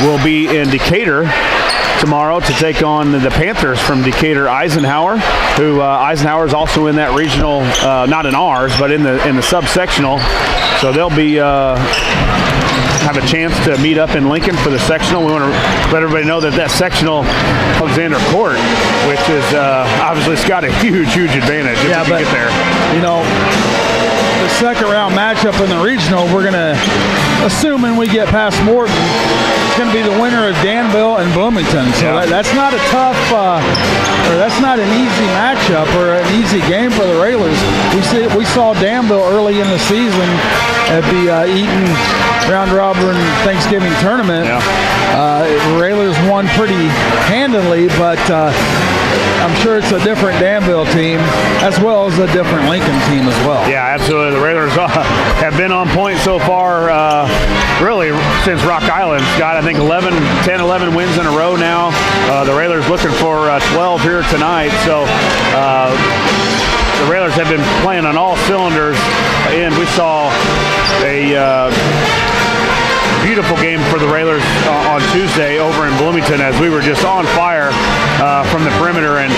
will be in Decatur tomorrow to take on the Panthers from Decatur Eisenhower, who Eisenhower is also in that regional, not in ours, but in the subsectional. So they'll be have a chance to meet up in Lincoln for the sectional. We want to let everybody know that sectional Alexander Court, which is obviously it's got a huge advantage if we get there. You know, the second round matchup in the regional, we're going to, assuming we get past Morton, it's going to be the winner of Danville and Bloomington. So that's not a tough, or that's not an easy matchup or an easy game for the Railers. We saw Danville early in the season at the Eaton Round Robin Thanksgiving tournament. Railers won pretty handily, but I'm sure it's a different Danville team as well as a different Lincoln team as well. Yeah, absolutely. The Railers have been on point so far, really since Rock Island. Got, I think, 10, 11 wins in a row now. The Railers looking for 12 here tonight. So the Railers have been playing on all cylinders, and we saw a beautiful game for the Railers on Tuesday over in Bloomington, as we were just on fire from the perimeter. And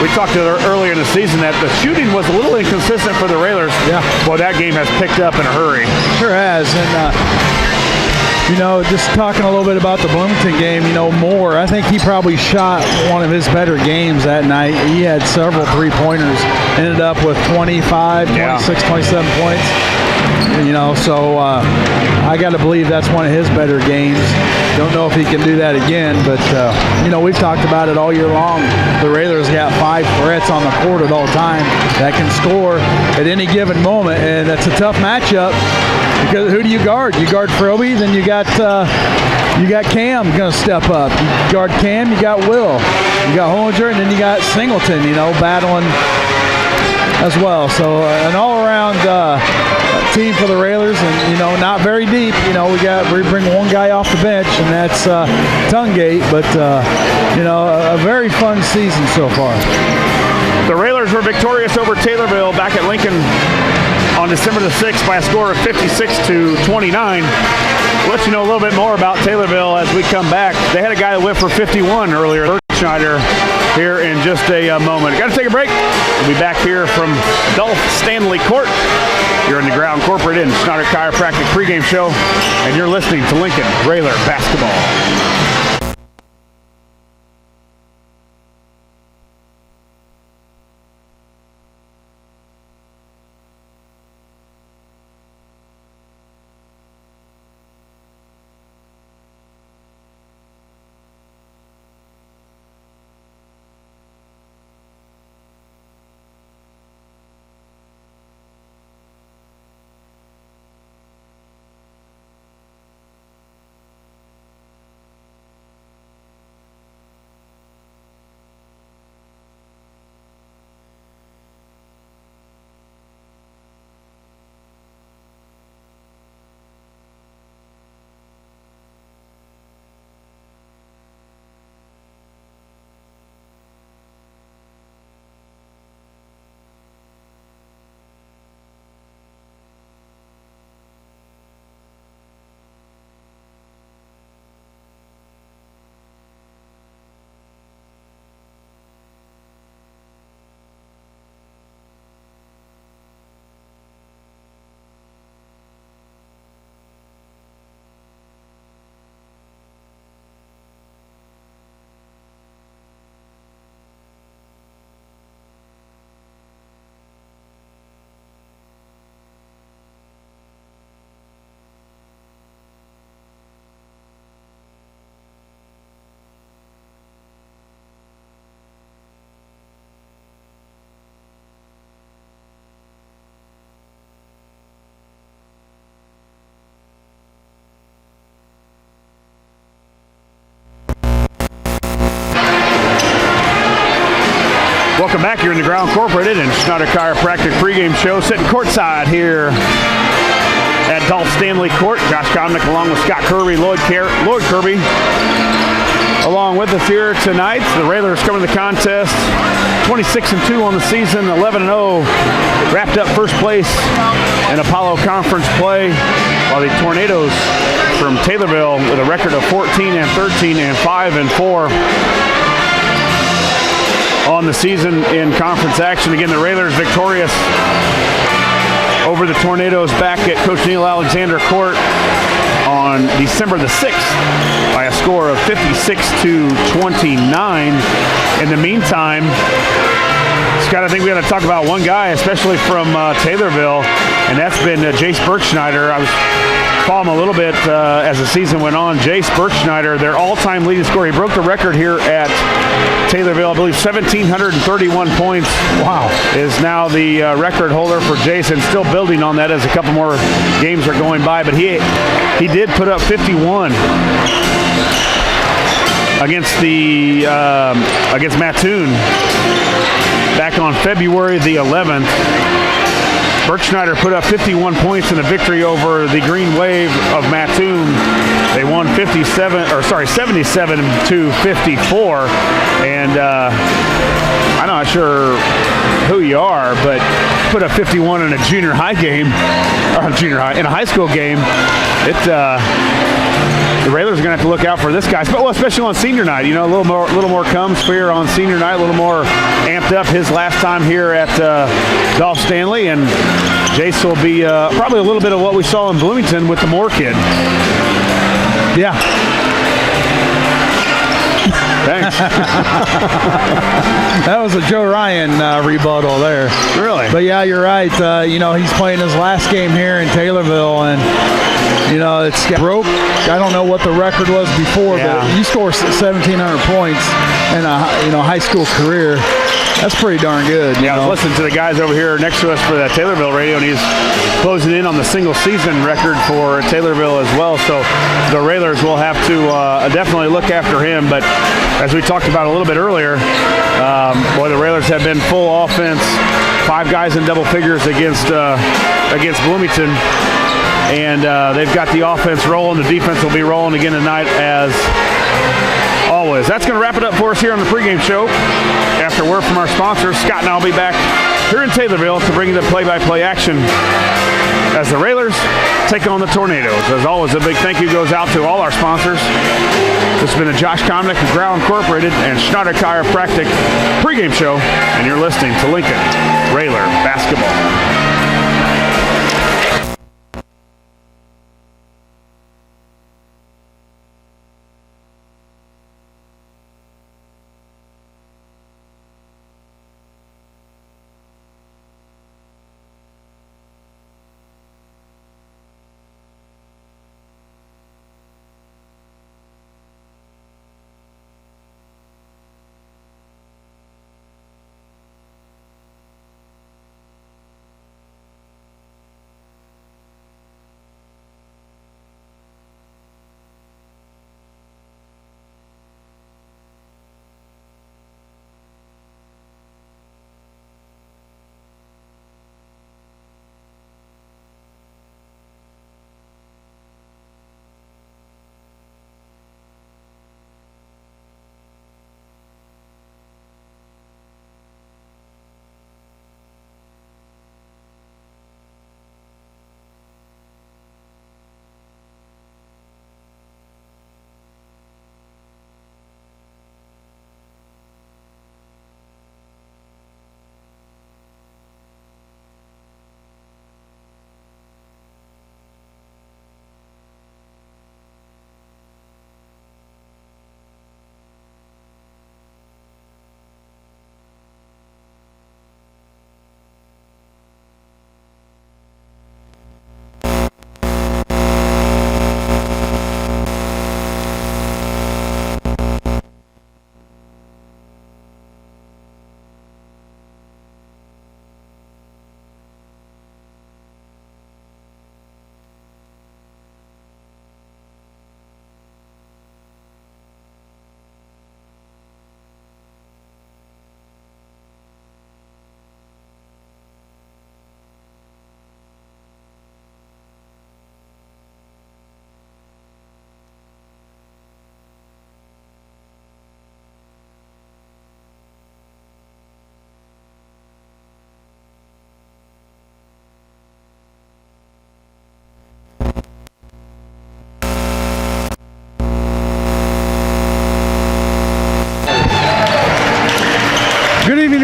we talked earlier in the season that the shooting was a little inconsistent for the Railers. Yeah. Well, that game has picked up in a hurry. Sure has. And you know, just talking a little bit about the Bloomington game, you know, Moore, I think he probably shot one of his better games that night. He had several three-pointers, ended up with 25, 26, 27 points. You know, so I got to believe that's one of his better games. Don't know if he can do that again, but, you know, we've talked about it all year long. The Railers got 5 threats on the court at all time that can score at any given moment, and that's a tough matchup because who do you guard? You guard Froby, then you got Cam going to step up. You guard Cam, you got Will. You got Hollinger, and then you got Singleton, you know, battling as well. So an all-around team for the Railers, and you know, not very deep. You know, we bring one guy off the bench, and that's Tungate. But you know, a very fun season so far. The Railers were victorious over Taylorville back at Lincoln on December the 6th by a score of 56-29. We'll let you know a little bit more about Taylorville as we come back. They had a guy that went for 51 earlier. Schneider here in just a moment. Got to take a break. We'll be back here from Dolph Stanley Court. You're in the Ground Corporate Inn Schneider Chiropractic pregame show, and you're listening to Lincoln Railer Basketball. Welcome back. You're in the Ground Corporate and Schneider Chiropractic pregame show, sitting courtside here at Dolph Stanley Court. Josh Comnick along with Scott Kirby, Lloyd Kirby along with us here tonight. The Railers coming to the contest 26-2 on the season, 11-0, wrapped up first place in Apollo Conference play, while the Tornadoes from Taylorville with a record of 14-13 and 5-4 on the season in conference action. Again, the Railers victorious over the Tornadoes back at Coach Neil Alexander Court on December the 6th by a score of 56-29. In the meantime, Scott, I think we got to talk about one guy, especially from Taylorville, and that's been Jace Bergschneider. I was following him a little bit as the season went on. Jace Bergschneider, their all-time leading scorer. He broke the record here at Taylorville, I believe 1,731 points. Wow. Is now the record holder for Jace, and still building on that as a couple more games are going by. But he did put up 51 against Mattoon back on February the 11th. Bergschneider put up 51 points in a victory over the Green Wave of Mattoon. They won 77-54. And I'm not sure who you are, but put up 51 in a junior high game, or in a high school game. The Railers are going to have to look out for this guy, especially on senior night. You know, a little more comes for on senior night, a little more amped up. His last time here at Dolph Stanley, and Jace will be probably a little bit of what we saw in Bloomington with the Moore kid. Yeah. Thanks. That was a Joe Ryan rebuttal there. Really? But yeah, you're right. He's playing his last game here in Taylorville, and it's broke. I don't know what the record was before, but you score 1,700 points in a high school career. That's pretty darn good. Yeah, I was listening to the guys over here next to us for that Taylorville radio, and he's closing in on the single season record for Taylorville as well. So the Railers will have to definitely look after him. But as we talked about a little bit earlier, the Railers have been full offense, 5 guys in double figures against Bloomington. And they've got the offense rolling. The defense will be rolling again tonight as always. That's going to wrap it up for us here on the pregame show. After word from our sponsors, Scott and I will be back here in Taylorville to bring you the play-by-play action as the Railers take on the Tornadoes. As always, a big thank you goes out to all our sponsors. This has been a Josh Komnick of Grau Incorporated and Schneider Chiropractic pregame show, and you're listening to Lincoln Railer Basketball.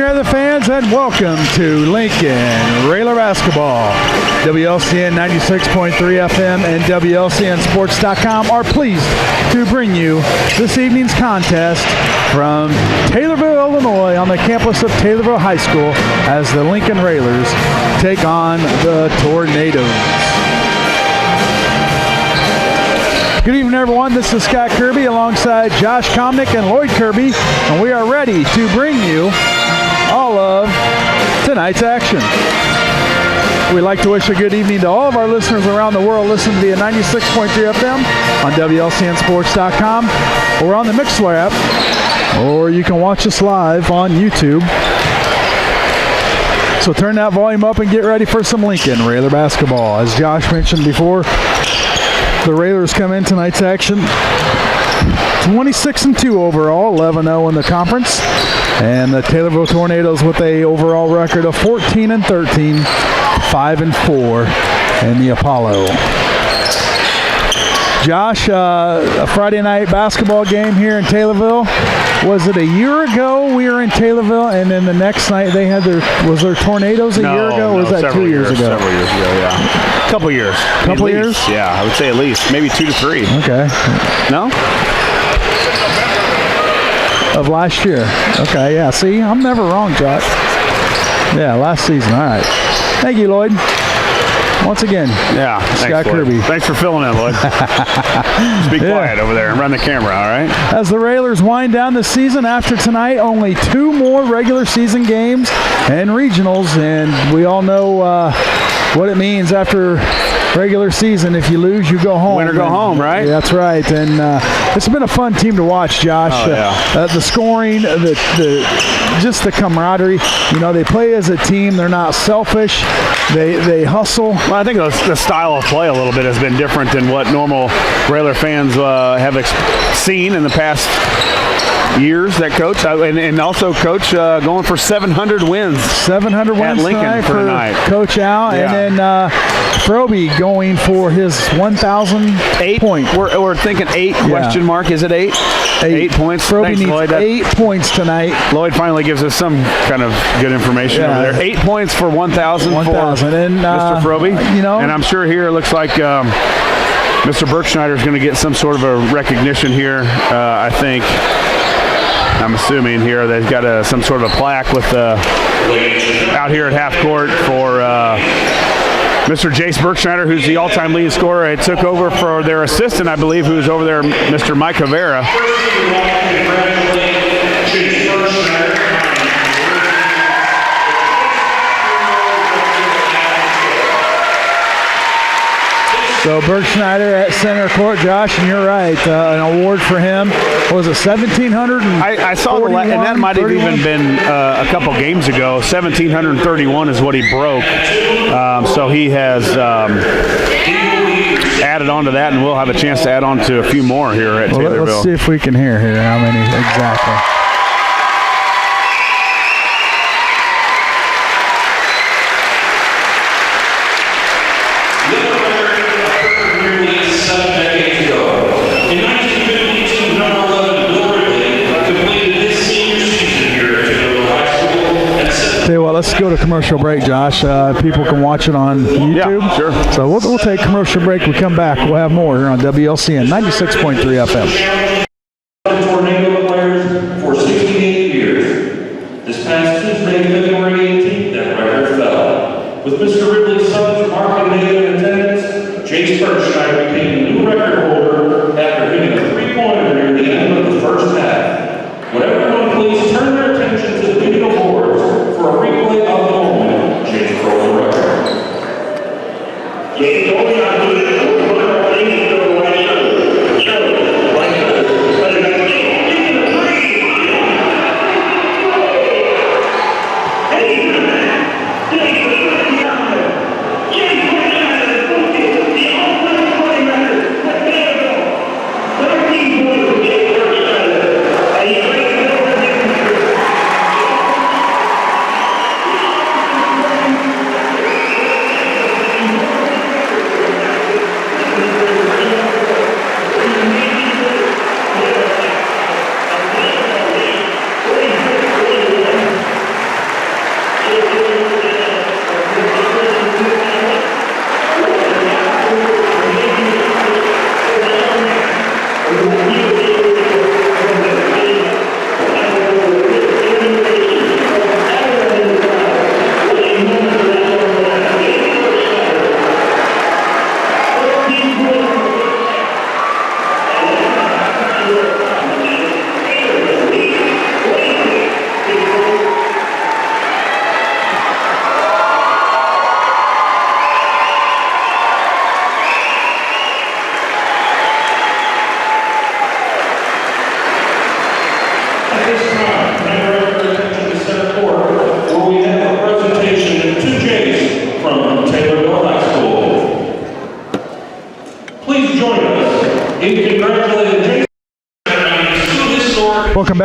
there, the fans, and welcome to Lincoln Railer Basketball. WLCN 96.3 FM and WLCNSports.com are pleased to bring you this evening's contest from Taylorville, Illinois, on the campus of Taylorville High School as the Lincoln Railers take on the Tornadoes. Good evening, everyone. This is Scott Kirby alongside Josh Comnick and Lloyd Kirby, and we are ready to bring you all of tonight's action. We'd like to wish a good evening to all of our listeners around the world listening via 96.3 FM on WLCNSports.com or on the Mixlr app, or you can watch us live on YouTube. So turn that volume up and get ready for some Lincoln Railer basketball. As Josh mentioned before, the Railers come in tonight's action 26-2 overall, 11-0 in the conference, and the Taylorville Tornadoes with a overall record of 14-13, 5-4 in the Apollo. Josh, a Friday night basketball game here in Taylorville. Was it a year ago we were in Taylorville, and then the next night they had was there Tornadoes a year ago, or was that 2 years ago? Several years ago, yeah. Couple years. Couple years? Yeah, I would say at least. Maybe 2 to 3. Okay. No? Of last year. Okay, yeah. See, I'm never wrong, Josh. Yeah, last season. All right. Thank you, Lloyd. Once again, yeah, Scott Kirby. Thanks for filling in, Lloyd. Just be quiet over there and run the camera, all right? As the Railers wind down the season after tonight, only 2 more regular season games and regionals, and we all know what it means after regular season. If you lose, you go home. Win or go home, right? Yeah, that's right. And it's been a fun team to watch, Josh. Oh, yeah. The scoring, just the camaraderie. You know, they play as a team. They're not selfish. They hustle. Well, I think the style of play a little bit has been different than what normal Railer fans have seen in the past years that coach, and also coach going for 700 wins. 700 wins at Lincoln for tonight. Coach Al, yeah. And then Froby going for his 1,000 point. We're thinking 8 question mark. Is it 8? 8 points. Froby Thanks, needs Lloyd. 8 points tonight. Lloyd finally gives us some kind of good information over there. 8 points for 1,000 for and Mr. Froby. You know, and I'm sure here it looks like Mr. Berkschneider is going to get some sort of a recognition here. I think. I'm assuming here they've got some sort of a plaque with out here at half court for Mr. Jace Berkschneider, who's the all-time leading scorer. It took over for their assistant, I believe, who's over there, Mr. Mike Havera. So Berkschneider at center court, Josh, and you're right. An award for him. What was it, 1,700? I saw and that might have even been a couple games ago. 1,731 is what he broke. So he has added on to that, and we'll have a chance to add on to a few more here at Taylorville. Let's see if we can hear here how many exactly. Let's go to commercial break, Josh. People can watch it on YouTube. Yeah, sure. So we'll take commercial break. We come back. We'll have more here on WLCN 96.3 FM. Tornado players for 68 years. This past Tuesday, February 18th, that record fell. With Mr. Ridley's son's remarkably in attendance, Jace Berkschneider became the new record holder after hitting a 3-pointer near the end of the first half. Would everyone please turn their attention to the video boards for a replay of the moment Jace broke the record.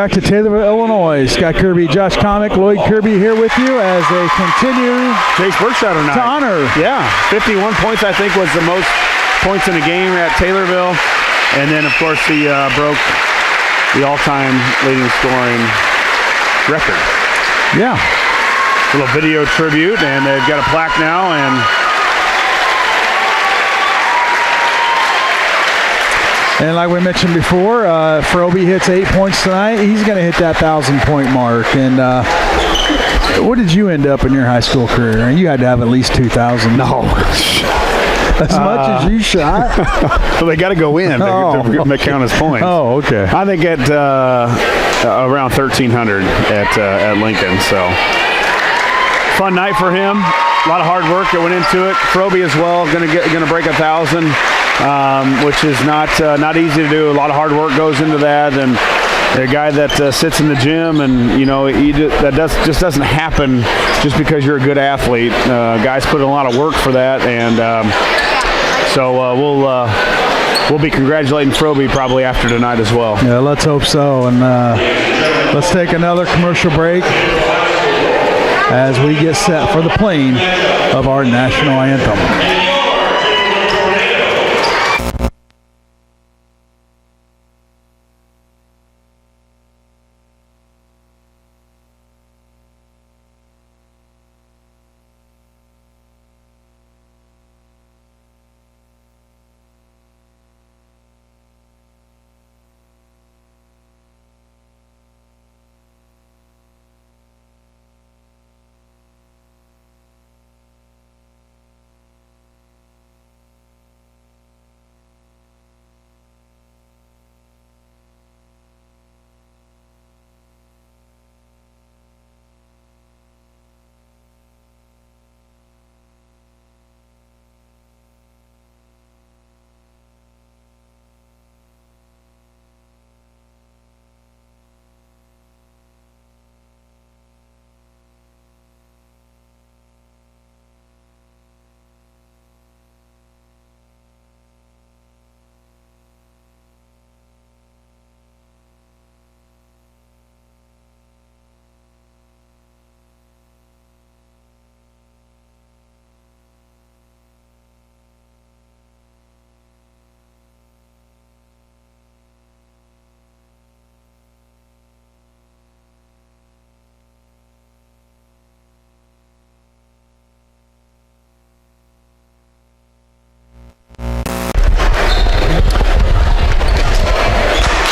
back to Taylorville, Illinois. Scott Kirby, Josh Comic, Lloyd Kirby here with you as they continue Chase Berkshire tonight. to honor. Yeah, 51 points I think was the most points in a game at Taylorville. And then, of course, he broke the all-time leading scoring record. Yeah. A little video tribute, and they've got a plaque now. And like we mentioned before, Froby hits 8 points tonight. He's going to hit that 1,000-point mark. And what did you end up in your high school career? You had to have at least 2,000. No. As much as you shot? So they got to go in to count as points. Oh, okay. I think at around 1,300 at Lincoln. So fun night for him. A lot of hard work that went into it. Froby as well, going to break 1,000, which is not easy to do. A lot of hard work goes into that, and a guy that sits in the gym, and that just doesn't happen just because you're a good athlete. Guys put in a lot of work for that, and so we'll be congratulating Froby probably after tonight as well. Yeah, let's hope so. And let's take another commercial break as we get set for the playing of our national anthem.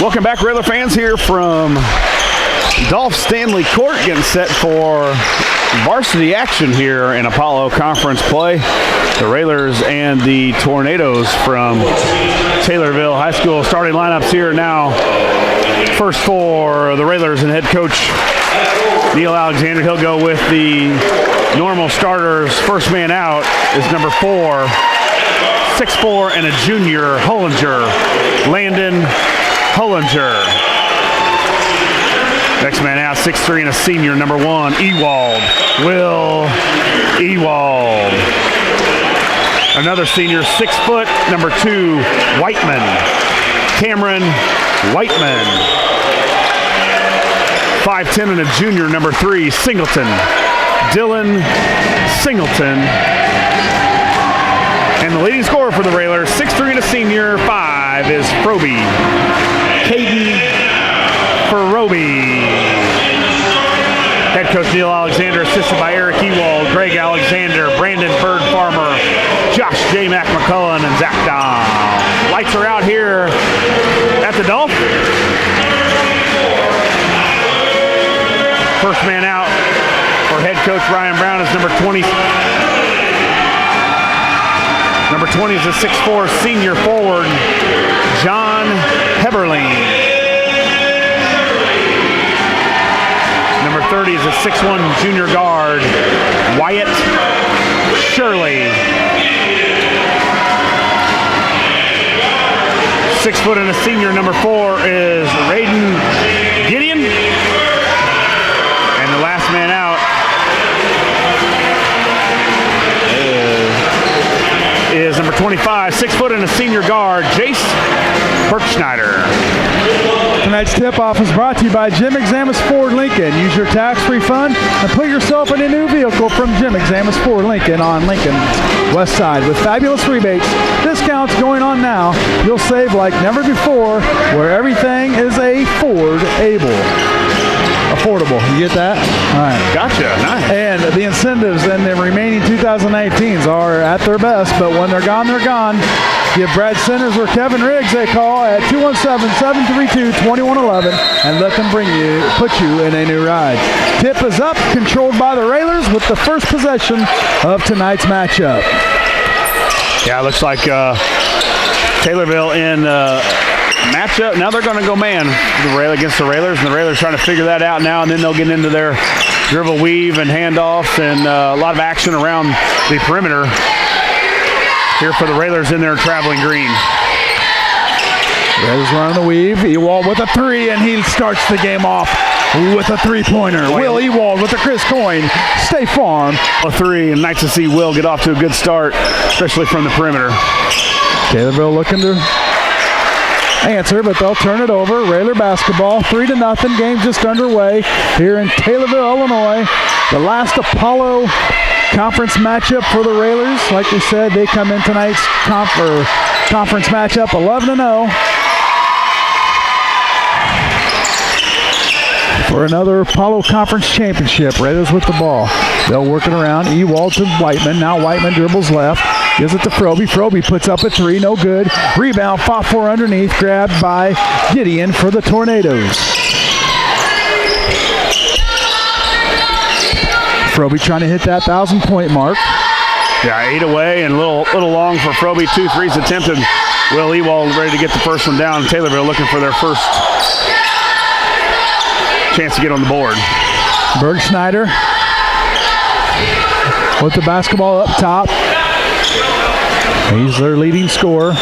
Welcome back, Railer fans, here from Dolph Stanley Court, getting set for varsity action here in Apollo Conference play. The Railers and the Tornadoes from Taylorville High School. Starting lineups here now. First for the Railers and head coach Neil Alexander. He'll go with the normal starters. First man out is number 4, 6'4", and a junior, Hollinger, Landon Hollinger. Next man out, 6'3", and a senior, number 1, Ewald, Will Ewald. Another senior, 6 foot, number 2, Whiteman, Cameron Whiteman. 5'10", and a junior, number 3, Singleton, Dylan Singleton. And the leading scorer for the Railers, 6'3", and a senior, 5 is Froby, Caden Froby. Head coach Neil Alexander, assisted by Eric Ewald, Greg Alexander, Brandon Bird Farmer, Josh J. Mac McCullen, and Zach Dahl. Lights are out here at the Dolph. First man out for head coach Ryan Brown is number 20. Number 20 is a 6'4" senior forward, John Heberling. Number 30 is a 6'1" junior guard, Wyatt Shirley. 6 foot and a senior, number 4 is Raiden Gideon. And the last man out is number 25, 6 foot and a senior guard, Jace Berkschneider. Tonight's tip-off is brought to you by Jim Examus Ford Lincoln. Use your tax refund and put yourself in a new vehicle from Jim Examus Ford Lincoln on Lincoln's West Side. With fabulous rebates, discounts going on now, you'll save like never before, where everything is a affordable. You get that? All right. Gotcha. Nice. And the incentives in the remaining 2019s are at their best, but when they're gone, they're gone. Give Brad Centers or Kevin Riggs a call at 217-732-2111 and let them put you in a new ride. Tip is up, controlled by the Railers with the first possession of tonight's matchup. Yeah, it looks like Taylorville in matchup. Now they're going to go man against the Railers, and the Railers trying to figure that out now, and then they'll get into their dribble weave and handoffs and a lot of action around the perimeter here for the Railers in their traveling green. Railers running the weave. Ewald with a three, and he starts the game off with a three-pointer. Will Ewald with the Chris Coyne State Farm. A three, and nice to see Will get off to a good start, especially from the perimeter. Taylorville looking to answer, but they'll turn it over. Railer basketball, 3-0. Game just underway here in Taylorville, Illinois. The last Apollo Conference matchup for the Railers. Like we said, they come in tonight's conference matchup 11-0. For another Apollo Conference championship. Raiders with the ball. They'll work it around. Ewald to Whiteman. Now Whiteman dribbles left. Gives it to Froby. Froby puts up a three. No good. Rebound. Fought for underneath. Grabbed by Gideon for the Tornadoes. Froby trying to hit that 1,000-point mark. Yeah, 8 away and a little long for Froby. 2 threes attempted. Will Ewald ready to get the first one down. Taylorville looking for their first chance to get on the board. Bergschneider with the basketball up top. He's their leading scorer.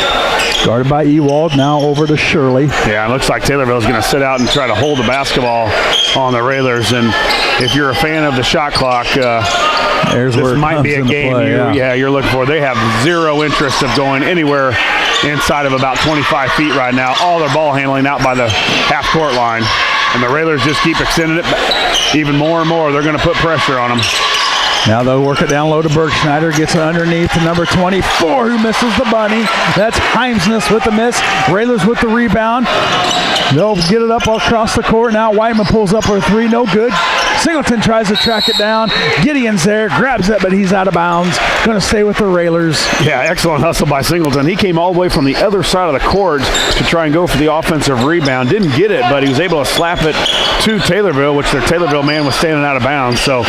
Guarded by Ewald, now over to Shirley. Yeah, it looks like Taylorville is going to sit out and try to hold the basketball on the Railers. And if you're a fan of the shot clock, this might be a game you're looking for. They have zero interest of going anywhere inside of about 25 feet right now. All their ball handling out by the half-court line. And the Railers just keep extending it even more and more. They're going to put pressure on them. Now they'll work it down low to Bergschneider. Gets it underneath to number 24, who misses the bunny. That's Heimsness with the miss. Railers with the rebound. They'll get it up across the court. Now Whiteman pulls up for a three. No good. Singleton tries to track it down. Gideon's there. Grabs it, but he's out of bounds. Going to stay with the Railers. Yeah, excellent hustle by Singleton. He came all the way from the other side of the court to try and go for the offensive rebound. Didn't get it, but he was able to slap it to Taylorville, which their Taylorville man was standing out of bounds. So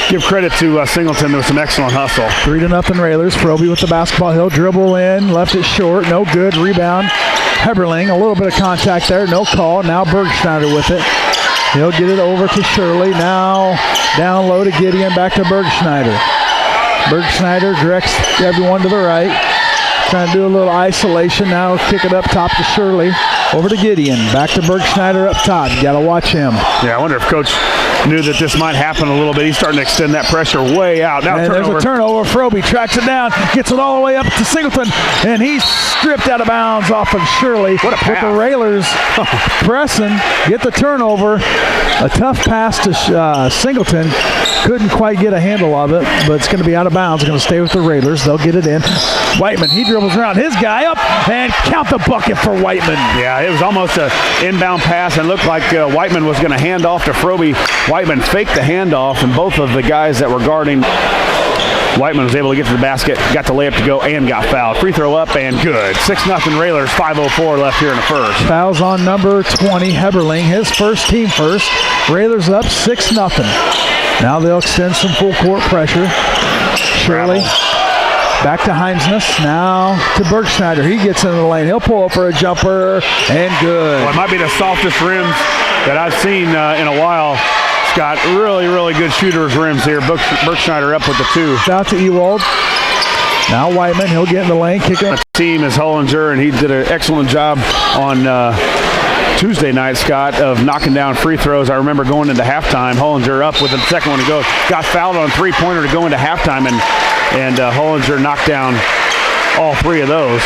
give credit to Singleton. There was some excellent hustle. 3-0 Railers. Froby with the basketball. He'll dribble in. Left it short. No good. Rebound. Heberling. A little bit of contact there. No call. Now Bergschneider with it. He'll get it over to Shirley. Now down low to Gideon. Back to Bergschneider. Bergschneider directs everyone to the right. Trying to do a little isolation. Now kick it up top to Shirley. Over to Gideon. Back to Bergschneider up top. You got to watch him. Yeah, I wonder if Coach knew that this might happen a little bit. He's starting to extend that pressure way out. Now and there's a turnover. Froby tracks it down. Gets it all the way up to Singleton. And he's stripped out of bounds off of Shirley. What a pass. With the Railers pressing. Get the turnover. A tough pass to Singleton. Couldn't quite get a handle of it, but it's going to be out of bounds. Going to stay with the Railers. They'll get it in. Whiteman, he dribbles around his guy up and count the bucket for Whiteman. Yeah, it was almost an inbound pass and looked like Whiteman was going to hand off to Froby. Whiteman faked the handoff, and both of the guys that were guarding Whiteman was able to get to the basket, got the layup to go, and got fouled. Free throw up and good. 6-0 Railers, 5:04 left here in the first. Fouls on number 20, Heberling, his first, team first. Railers up 6-0. Now they'll extend some full court pressure. Shirley back to Heimsness. Now to Bergschneider. He gets into the lane. He'll pull up for a jumper and good. Well, it might be the softest rims that I've seen in a while. Scott, really, really good shooter's rims here. Bergschneider up with the 2. Out to Ewald. Now Whiteman, he'll get in the lane, kick it. The team is Hollinger, and he did an excellent job on Tuesday night, Scott, of knocking down free throws. I remember going into halftime, Hollinger up with the second one to go. Got fouled on a three-pointer to go into halftime, and Hollinger knocked down all 3 of those.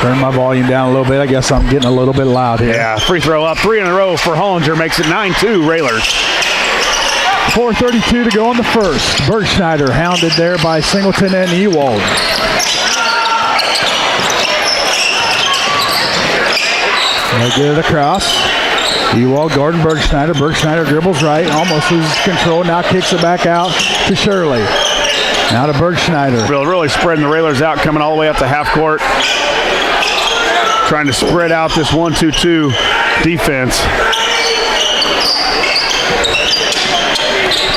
Turn my volume down a little bit. I guess I'm getting a little bit loud here. Yeah, free throw up. 3 in a row for Hollinger. Makes it 9-2 Railers. 4:32 to go in the first. Bergschneider hounded there by Singleton and Ewald. They get it across. Ewald guarding Bergschneider. Bergschneider dribbles right, almost loses control. Now kicks it back out to Shirley. Now to Bergschneider. Really spreading the Railers out, coming all the way up to half court. Trying to spread out this 1-2-2 defense.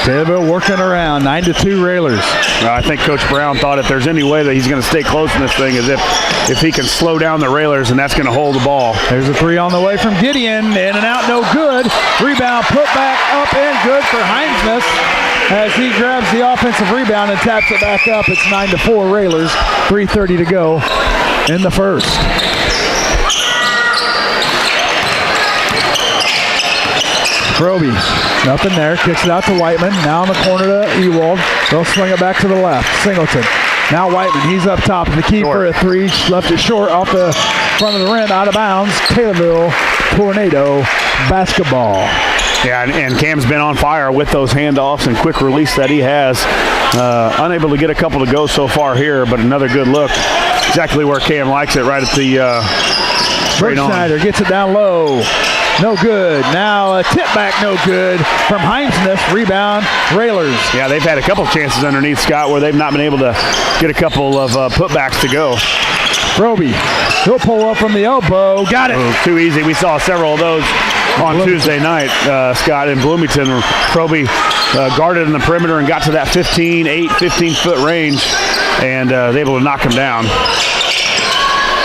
Taylorville working around, 9-2 Railers. I think Coach Brown thought if there's any way that he's going to stay close in this thing is if he can slow down the Railers, and that's going to hold the ball. There's a three on the way from Gideon. In and out, no good. Rebound put back up and good for Heinzmus as he grabs the offensive rebound and taps it back up. It's 9-4 Railers. 3:30 to go in the first. Proby, nothing there. Kicks it out to Whiteman. Now in the corner to Ewald. They'll swing it back to the left. Singleton. Now Whiteman. He's up top. The keeper at three. Left it short off the front of the rim. Out of bounds. Taylorville Tornado basketball. Yeah, and Cam's been on fire with those handoffs and quick release that he has. Unable to get a couple to go so far here, but another good look. Exactly where Cam likes it, right at the straight on. Bergschneider gets it down low. No good. Now a tip back, no good from Heinzmus. Rebound, Railers. Yeah, they've had a couple chances underneath Scott where they've not been able to get a couple of putbacks to go. Proby, he'll pull up from the elbow. Got it. Oh, too easy. We saw several of those on Tuesday night, Scott, in Bloomington. Proby guarded in the perimeter and got to that 15-foot range and was able to knock him down.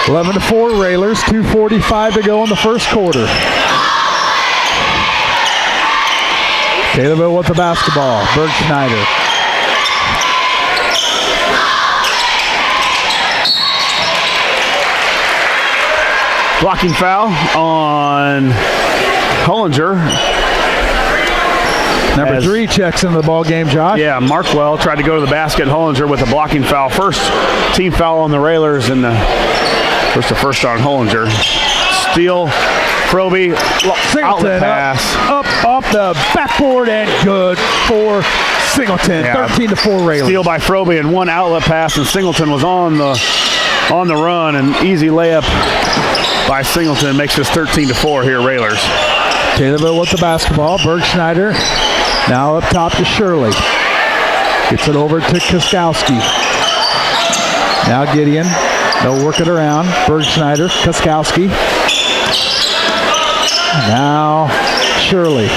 11-4 Railers, 2:45 to go in the first quarter. Taylorville with the basketball. Bergschneider. Blocking foul on Hollinger. Number 3 checks into the ball game, Josh. Yeah, Markwell tried to go to the basket. Hollinger with a blocking foul. First team foul on the Railers and the first on Hollinger. Steal, Proby, outlet pass. Up off the backboard and good for Singleton. Yeah. 13-4 Railers. Steal by Proby and one outlet pass, and Singleton was on the run. An easy layup by Singleton makes this 13-4 here, Railers. Taylorville with the basketball. Bergschneider now up top to Shirley. Gets it over to Koskowski. Now Gideon. They'll work it around. Bergschneider, Koskowski. Now Shirley.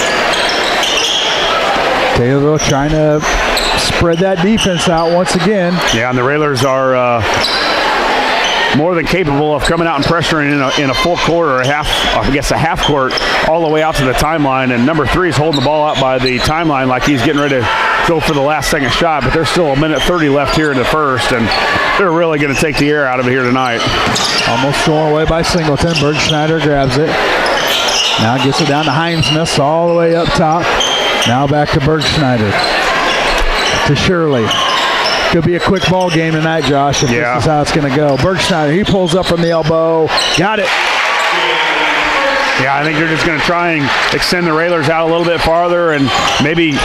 Taylorville trying to spread that defense out once again. Yeah, and the Railers are more than capable of coming out and pressuring in a full court or a half court all the way out to the timeline. And number 3 is holding the ball out by the timeline like he's getting ready to go for the last second shot, but there's still 1:30 left here in the first, and they're really going to take the air out of it here tonight. Almost thrown away by Singleton. Bergschneider grabs it. Now gets it down to Heinzmus all the way up top. Now back to Bergschneider. To Shirley. Could be a quick ball game tonight, Josh, if this is how it's going to go. Bergschneider, he pulls up from the elbow. Got it. Yeah, I think they're just going to try and extend the Railers out a little bit farther and maybe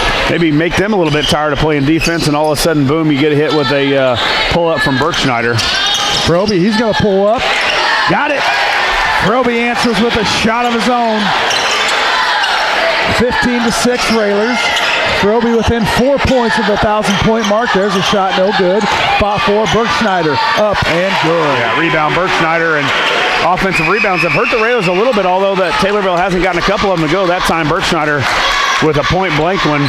make them a little bit tired of playing defense, and all of a sudden, boom, you get a hit with a pull-up from Bergschneider. Proby, he's going to pull up. Got it. Proby answers with a shot of his own. 15-6 Railers. Proby within 4 points of the 1,000-point mark. There's a shot, no good. Spot for Bergschneider, up and good. Yeah, rebound Bergschneider, and offensive rebounds have hurt the Railers a little bit, although that Taylorville hasn't gotten a couple of them to go. That time Bergschneider with a point-blank one.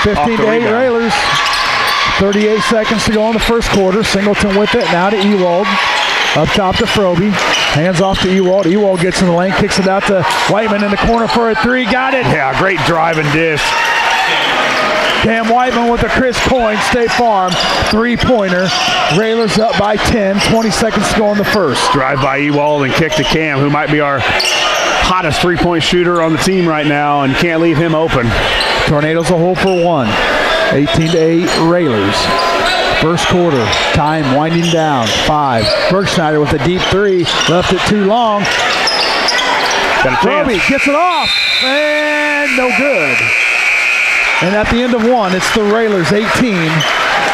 15-8 Railers. 38 seconds to go in the first quarter. Singleton with it, now to Ewald. Up top to Proby. Hands off to Ewald. Ewald gets in the lane, kicks it out to Whiteman in the corner for a 3. Got it. Yeah, great drive and dish. Cam Whiteman with a Chris Coyne, State Farm, 3-pointer. Railers up by 10, 20 seconds to go in the first. Drive by Ewald and kick to Cam, who might be our hottest 3-point shooter on the team right now, and can't leave him open. Tornadoes a hole for 1. 18-8 Railers. First quarter, time winding down, 5. Bergschneider with a deep 3, left it too long. Roby gets it off, and no good. And at the end of 1, it's the Railers 18,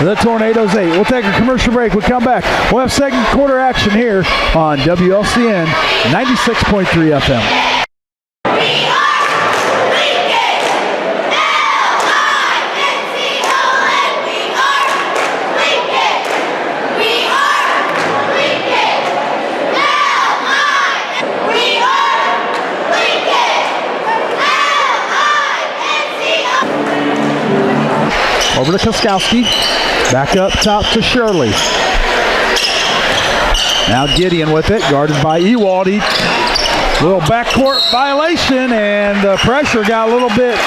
the Tornadoes 8. We'll take a commercial break. We'll come back. We'll have second quarter action here on WLCN 96.3 FM. Over to Koskowski. Back up top to Shirley. Now Gideon with it, guarded by Ewald. Little backcourt violation, and the pressure got a little bit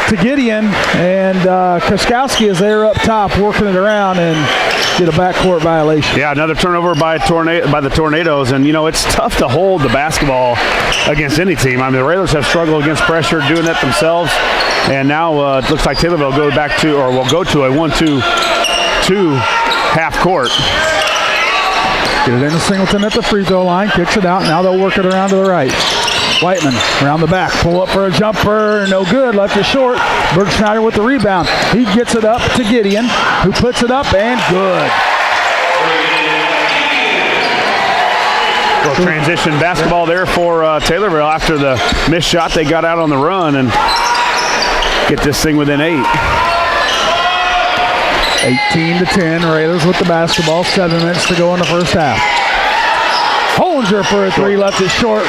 to Gideon, and Koskowski is there up top working it around and get a backcourt violation. Yeah, another turnover by the Tornadoes, and it's tough to hold the basketball against any team. I mean, the Railers have struggled against pressure doing that themselves, and now it looks like Taylorville will go to a 1-2 half court. Get it into Singleton at the free throw line, kicks it out. Now they'll work it around to the right. Whiteman around the back, pull up for a jumper, no good, left it short. Bergschneider with the rebound. He gets it up to Gideon, who puts it up, and good. Little transition basketball there for Taylorville after the missed shot. They got out on the run and get this thing within 8. 18-10, Railers with the basketball, 7 minutes to go in the first half. Hollinger for a 3, left it short.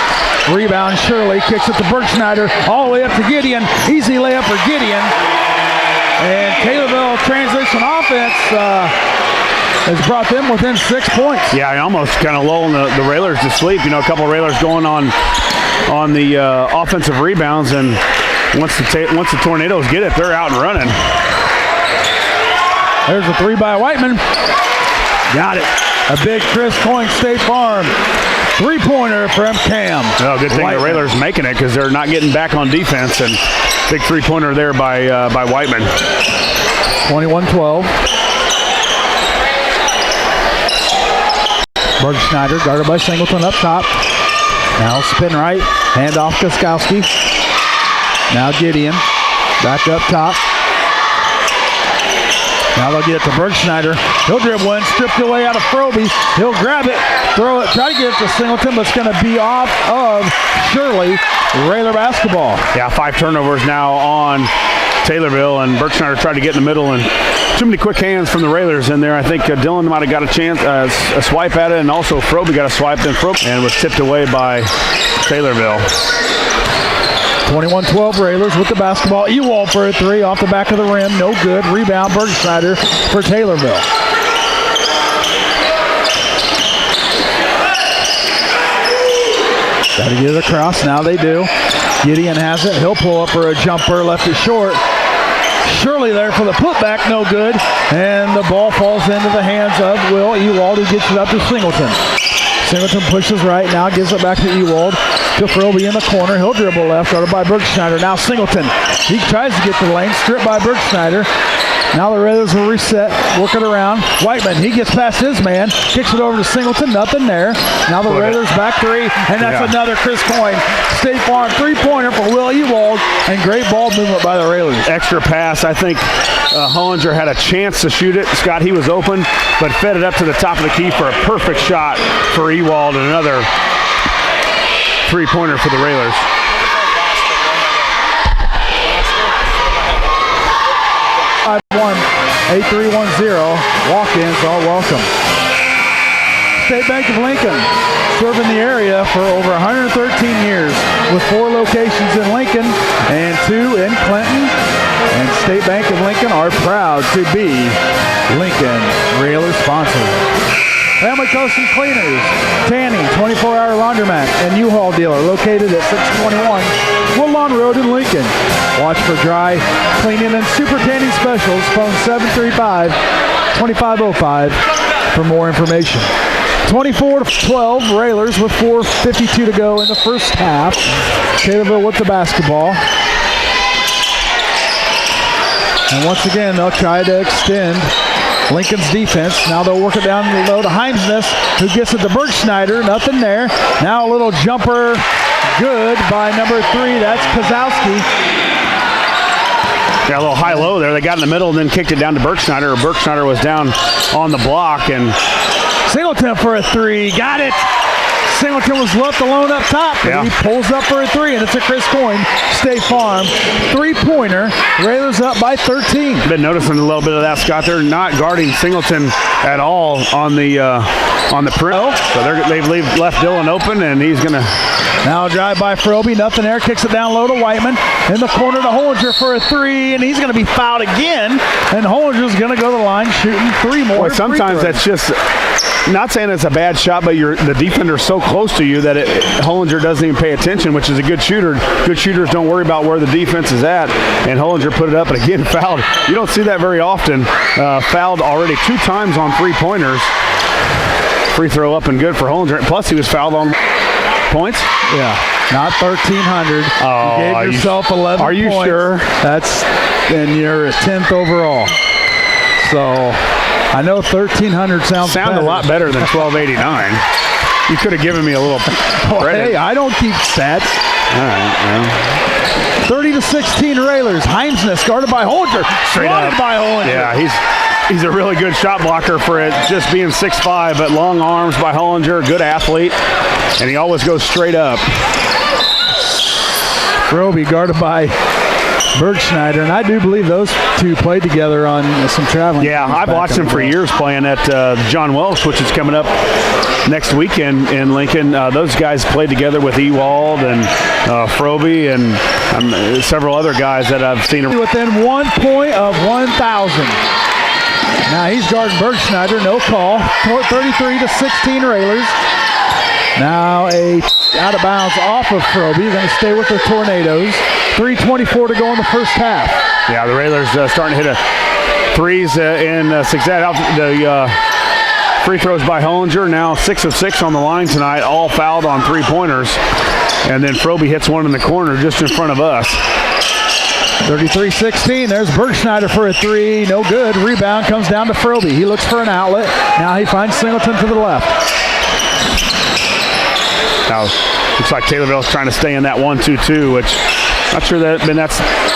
Rebound, Shirley kicks it to Bergschneider, all the way up to Gideon. Easy layup for Gideon. And Taylorville transition offense has brought them within 6 points. Yeah, almost kind of lulling the Railers to sleep. A couple of Railers going on the offensive rebounds, and once the Tornadoes get it, they're out and running. There's a 3 by Whiteman. Got it. A big Chris Coyne State Farm 3-pointer from Cam. Oh, good thing Whiteman. The Railers making it because they're not getting back on defense, and big 3-pointer there by Whiteman. 21-12. Bergschneider guarded by Singleton up top. Now spin right, hand off Koskowski. Now Gideon back up top. Now they'll get it to Bergschneider. He'll dribble in, stripped away out of Froby. He'll grab it, throw it, try to get it to Singleton, but it's going to be off of Shirley. Railer basketball. Yeah, 5 turnovers now on Taylorville, and Bergschneider tried to get in the middle, and too many quick hands from the Railers in there. I think Dillon might have got a chance, a swipe at it, and also Froby got a swipe, and was tipped away by Taylorville. 21-12 Railers with the basketball. Ewald for a 3 off the back of the rim. No good. Rebound Bergschneider for Taylorville. Got to get it across. Now they do. Gideon has it. He'll pull up for a jumper. Left it short. Shirley there for the putback. No good. And the ball falls into the hands of Will Ewald, who gets it up to Singleton. Singleton pushes right. Now gives it back to Ewald. To Froby in the corner. He'll dribble left, guarded by Bergschneider. Now Singleton. He tries to get to the lane. Stripped by Bergschneider. Now the Raiders will reset. Work it around. Whiteman, he gets past his man. Kicks it over to Singleton. Nothing there. Now the Raiders back 3. And that's another Chris Coyne State Farm 3-pointer for Will Ewald. And great ball movement by the Raiders. Extra pass. I think Hollinger had a chance to shoot it. Scott, he was open, but fed it up to the top of the key for a perfect shot for Ewald, and another 3-pointer for the Railers. One 8310 walk-ins are welcome. State Bank of Lincoln, serving the area for over 113 years with 4 locations in Lincoln and 2 in Clinton. And State Bank of Lincoln are proud to be Lincoln Railer sponsor. Family Custom Cleaners, Tanny, 24-hour laundromat and U-Haul dealer located at 621 Woodlawn Road in Lincoln. Watch for dry cleaning and super tanning specials. Phone 735-2505 for more information. 24-12 Railers with 4:52 to go in the first half. Taylorville with the basketball. And once again, they'll try to extend Lincoln's defense. Now they'll work it down low to Heimsness, who gets it to Bergschneider. Nothing there. Now a little jumper, good by number 3. That's Kozlowski. Yeah, a little high-low there. They got in the middle and then kicked it down to Bergschneider. Bergschneider was down on the block, and Singleton for a 3. Got it. Singleton was left alone up top, and he pulls up for a 3, and it's a Chris Coyne State Farm 3-pointer. Railers up by 13. Been noticing a little bit of that, Scott. They're not guarding Singleton at all on the print. So they've left Dylan open, and he's going to. Now a drive by Froby, nothing there, kicks it down low to Whiteman. In the corner to Hollinger for a 3, and he's going to be fouled again. And Hollinger's going to go to the line shooting 3 more. Boy, sometimes that's just, not saying it's a bad shot, but the defender's so close to you that Hollinger doesn't even pay attention, which is a good shooter. Good shooters don't worry about where the defense is at. And Hollinger put it up, and again fouled. You don't see that very often. Fouled already 2 times on 3-pointers. Free throw up and good for Hollinger. Plus he was fouled on points. Yeah, not 1,300. Oh, you gave yourself 11 points. Are you sure? And you're 10th overall. So I know 1,300 sounds a lot better than 1,289. You could have given me a little credit. Hey, I don't keep stats. All right. 30-16 Railers. Heimsness guarded by Hollinger. Straight up by Hollinger. Yeah, he's a really good shot blocker for it, just being 6'5", but long arms by Hollinger, good athlete, and he always goes straight up. Roby guarded by Bergschneider, and I do believe those two played together on some traveling. Yeah, I've watched them for years playing at John Welsh, which is coming up next weekend in Lincoln. Those guys played together with Ewald and Froby and several other guys that I've seen. Within 1 point of 1,000. Now he's guarding Bergschneider, no call. 33-16 Railers. Now a out of bounds off of Froby. Going to stay with the Tornadoes. 3:24 to go in the first half. Yeah, the Railers starting to hit threes in succession. The free throws by Hollinger, now 6 of 6 on the line tonight, all fouled on 3-pointers. And then Froby hits one in the corner just in front of us. 33-16. There's Bergschneider for a 3. No good. Rebound comes down to Froby. He looks for an outlet. Now he finds Singleton to the left. Now, looks like Taylorville's trying to stay in that 1-2-2, which not sure that's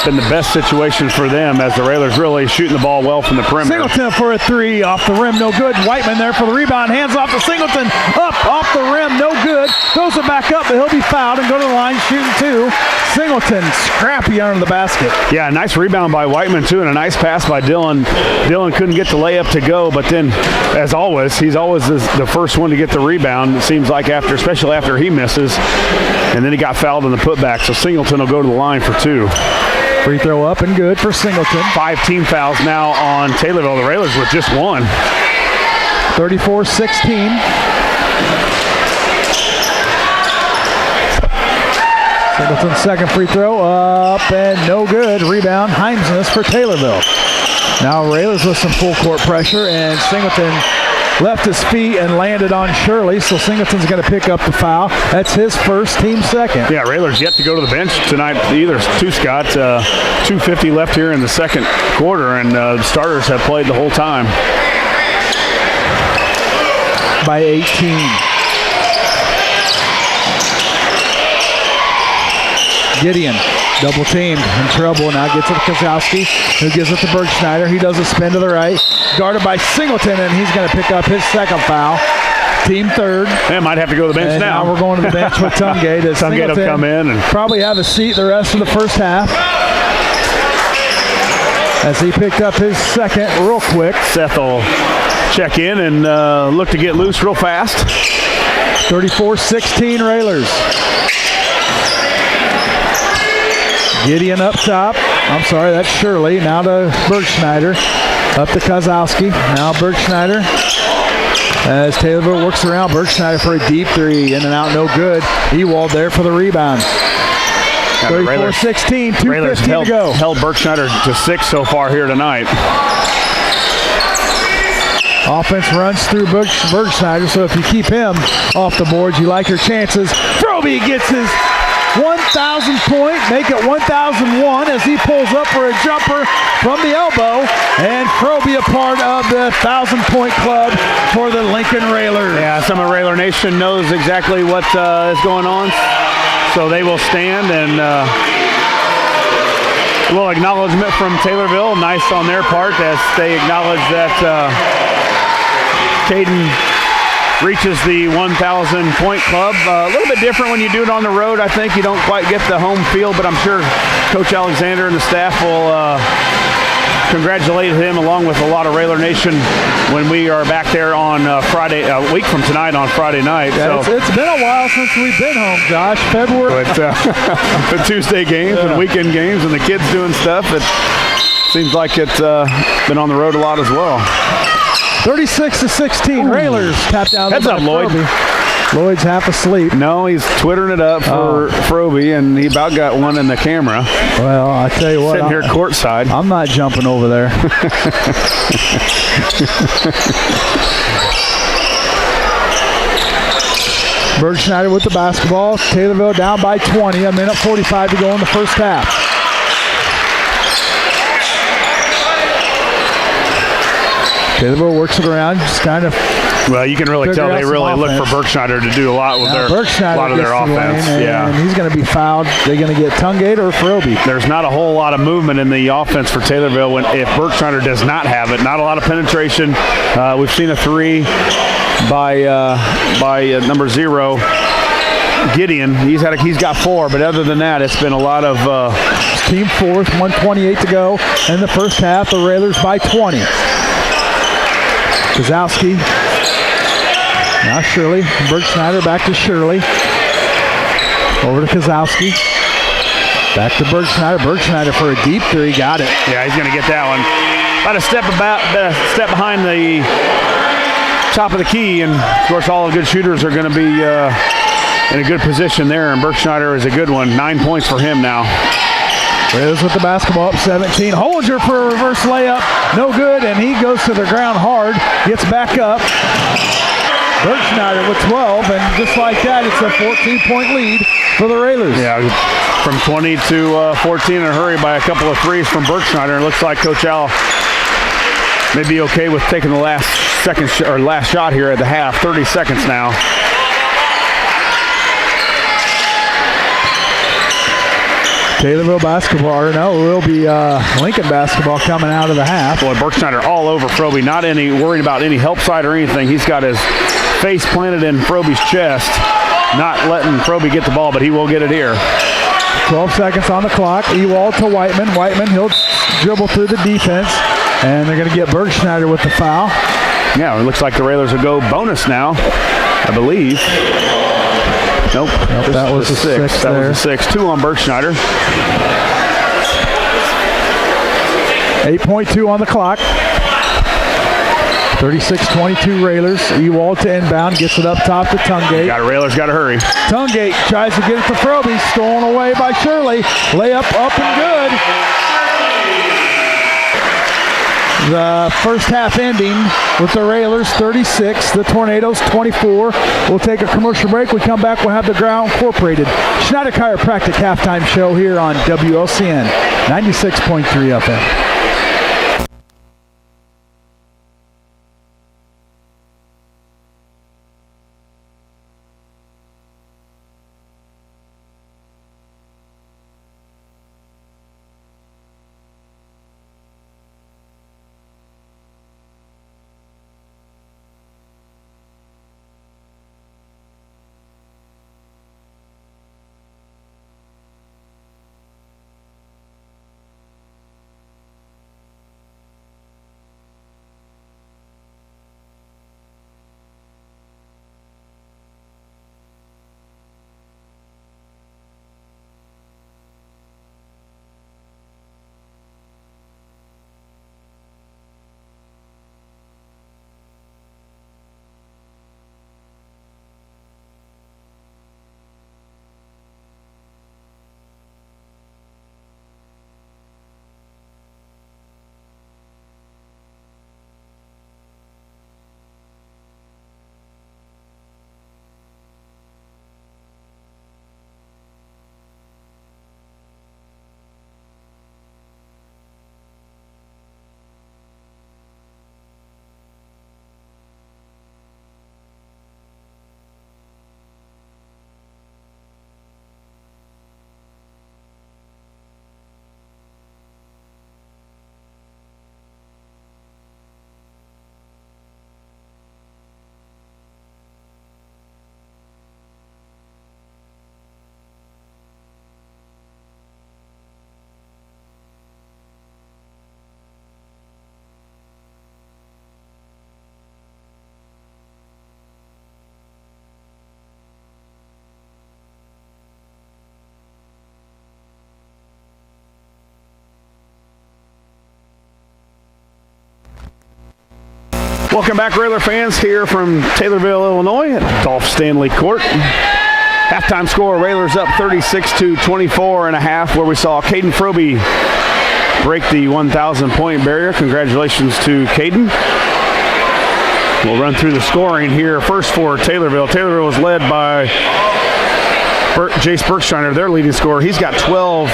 been the best situation for them, as the Railers really shooting the ball well from the perimeter. Singleton for a 3 off the rim, no good. Whiteman there for the rebound, hands off to Singleton, up off the rim, no good. Throws it back up, but he'll be fouled and go to the line shooting 2. Singleton scrappy under the basket. Yeah, nice rebound by Whiteman too, and a nice pass by Dylan. Dylan couldn't get the layup to go, but then, as always, he's always the first one to get the rebound. It seems like especially after he misses, and then he got fouled in the putback. So Singleton will go to the line for 2. Free throw up and good for Singleton. 5 team fouls now on Taylorville. The Railers with just 1. 34-16. Singleton's second free throw up and no good. Rebound, Heimsness for Taylorville. Now Railers with some full court pressure, and Singleton left his feet and landed on Shirley, so Singleton's going to pick up the foul. That's his first, team second. Yeah, Railers yet to go to the bench tonight either, too, Scott. 2:50 left here in the second quarter, and the starters have played the whole time. By 18. Gideon, double teamed, in trouble. Now gets it to Kozlowski, who gives it to Bergschneider. He does a spin to the right, guarded by Singleton, and he's going to pick up his second foul. Team third. They might have to go to the bench now. Now we're going to the bench with Tungate. Tungate will come in and probably have a seat the rest of the first half, as he picked up his second real quick. Seth will check in and look to get loose real fast. 34-16 Railers. Gideon up top. I'm sorry, that's Shirley. Now to Bergschneider. Up to Kozlowski. Now Bergschneider. As Taylorville works around, Bergschneider for a deep 3. In and out, no good. Ewald there for the rebound. 34-16, 2:15 to go. Held Bergschneider to 6 so far here tonight. Offense runs through Bergschneider, so if you keep him off the boards, you like your chances. Froby gets his 1,000 point, make it 1,001 as he pulls up for a jumper from the elbow. And Frobe a part of the 1,000-point club for the Lincoln Railers. Yeah, some of Railer Nation knows exactly what is going on. So they will stand and little acknowledgement from Taylorville. Nice on their part as they acknowledge that Caden reaches the 1,000-point club. A little bit different when you do it on the road. I think you don't quite get the home feel, but I'm sure Coach Alexander and the staff will congratulate him along with a lot of Railer Nation when we are back there on Friday, a week from tonight on Friday night. Yeah, so it's been a while since we've been home, Josh. February. But the Tuesday games and weekend games and the kids doing stuff, it seems like it's been on the road a lot as well. 36-16, Railers tapped out. Heads up, Lloyd. Lloyd's half asleep. No, he's twittering it up for Frobe, and he about got one in the camera. Well, I tell you what. Sitting here courtside. I'm not jumping over there. Bergschneider with the basketball. Taylorville down by 20. A minute 45 to go in the first half. Taylorville works it around, just kind of. Well, you can really tell they really look for Bergschneider to do a lot with a lot of their offense. And he's going to be fouled. They're going to get Tungate or Frobe. There's not a whole lot of movement in the offense for Taylorville if Bergschneider does not have it. Not a lot of penetration. We've seen a three by number 0, Gideon. He's got 4, but other than that, it's been a lot of team fourth. 1:28 to go in the first half. The Railers by 20. Kozowski. Now Shirley. Bergschneider back to Shirley. Over to Kozowski. Back to Bergschneider. Bergschneider for a deep three. Got it. Yeah, he's going to get that one. About a step behind the top of the key, and of course all the good shooters are going to be in a good position there, and Bergschneider is a good one. 9 points for him now. Rails with the basketball up 17. Hollinger for a reverse layup. No good, and he goes to the ground hard. Gets back up. Bergschneider with 12, and just like that, it's a 14-point lead for the Railers. Yeah, from 20 to 14 in a hurry by a couple of threes from Bergschneider. It looks like Coach Al may be okay with taking the last shot here at the half. 30 seconds now. Taylorville basketball, or no, it will be Lincoln basketball coming out of the half. Boy, Bergschneider all over Frobe, not worried about any help side or anything. He's got his face planted in Frobe's chest, not letting Frobe get the ball, but he will get it here. 12 seconds on the clock. Ewald to Whiteman. Whiteman, he'll dribble through the defense, and they're going to get Bergschneider with the foul. Yeah, it looks like the Railers will go bonus now, I believe. Nope, that was a 6. That was a 6. 2 on Bergschneider. 8.2 on the clock. 36-22 Railers. Ewald to inbound, gets it up top to Tungate. Railers got to hurry. Tungate tries to get it to Frobe, stolen away by Shirley. Layup up and good. The first half ending with the Railers 36, the Tornadoes 24. We'll take a commercial break. We come back, we'll have the Ground Incorporated Schneider Chiropractic halftime show here on WLCN 96.3 FM. Welcome back, Railer fans, here from Taylorville, Illinois at Dolph Stanley Court. Halftime score, Railers up 36-24.5, where we saw Caden Froby break the 1,000-point barrier. Congratulations to Caden. We'll run through the scoring here. First for Taylorville. Taylorville was led by Jace Berkshire, their leading scorer. He's got 12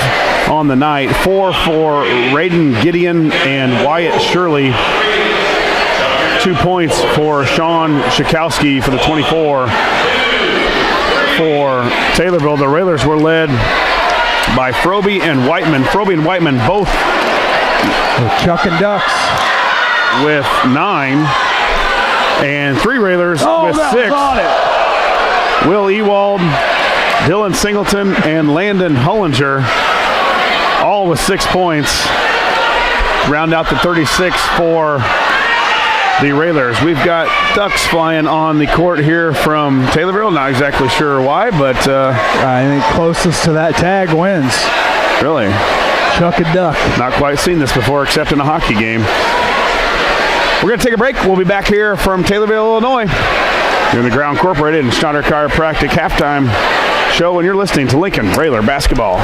on the night. 4 for Raiden Gideon and Wyatt Shirley. 2 points for Sean Shakowski for the 24. For Taylorville, the Railers were led by Froby and Whiteman. Froby and Whiteman both Chuck and Ducks with 9. And 3 Railers with 6. Will Ewald, Dylan Singleton, and Landon Hullinger, all with 6 points. Round out the 36 for the Railers. We've got Ducks flying on the court here from Taylorville. Not exactly sure why, but I think closest to that tag wins. Really? Chuck and Duck. Not quite seen this before, except in a hockey game. We're going to take a break. We'll be back here from Taylorville, Illinois. You're in the Ground Incorporated and Schneider Chiropractic halftime show, and you're listening to Lincoln Railer Basketball.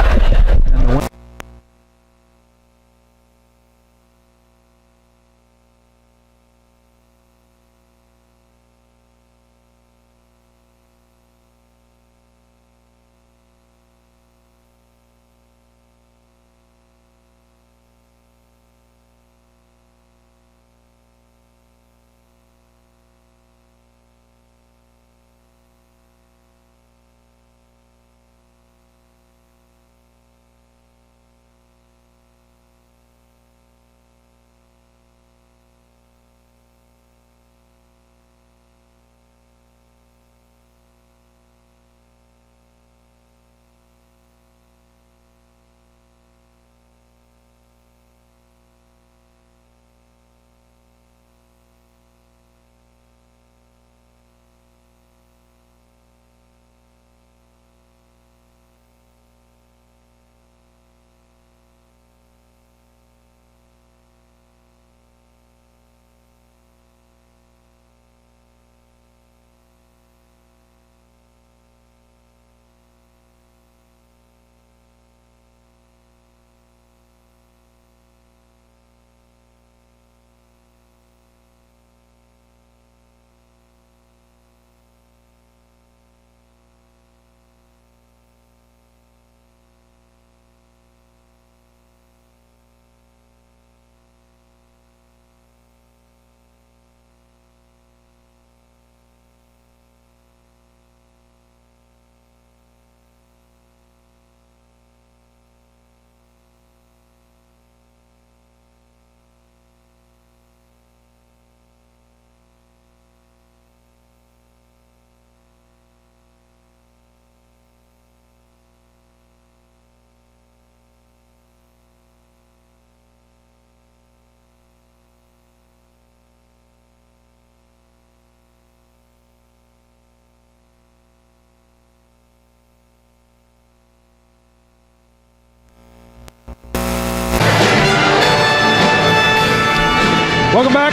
Welcome back.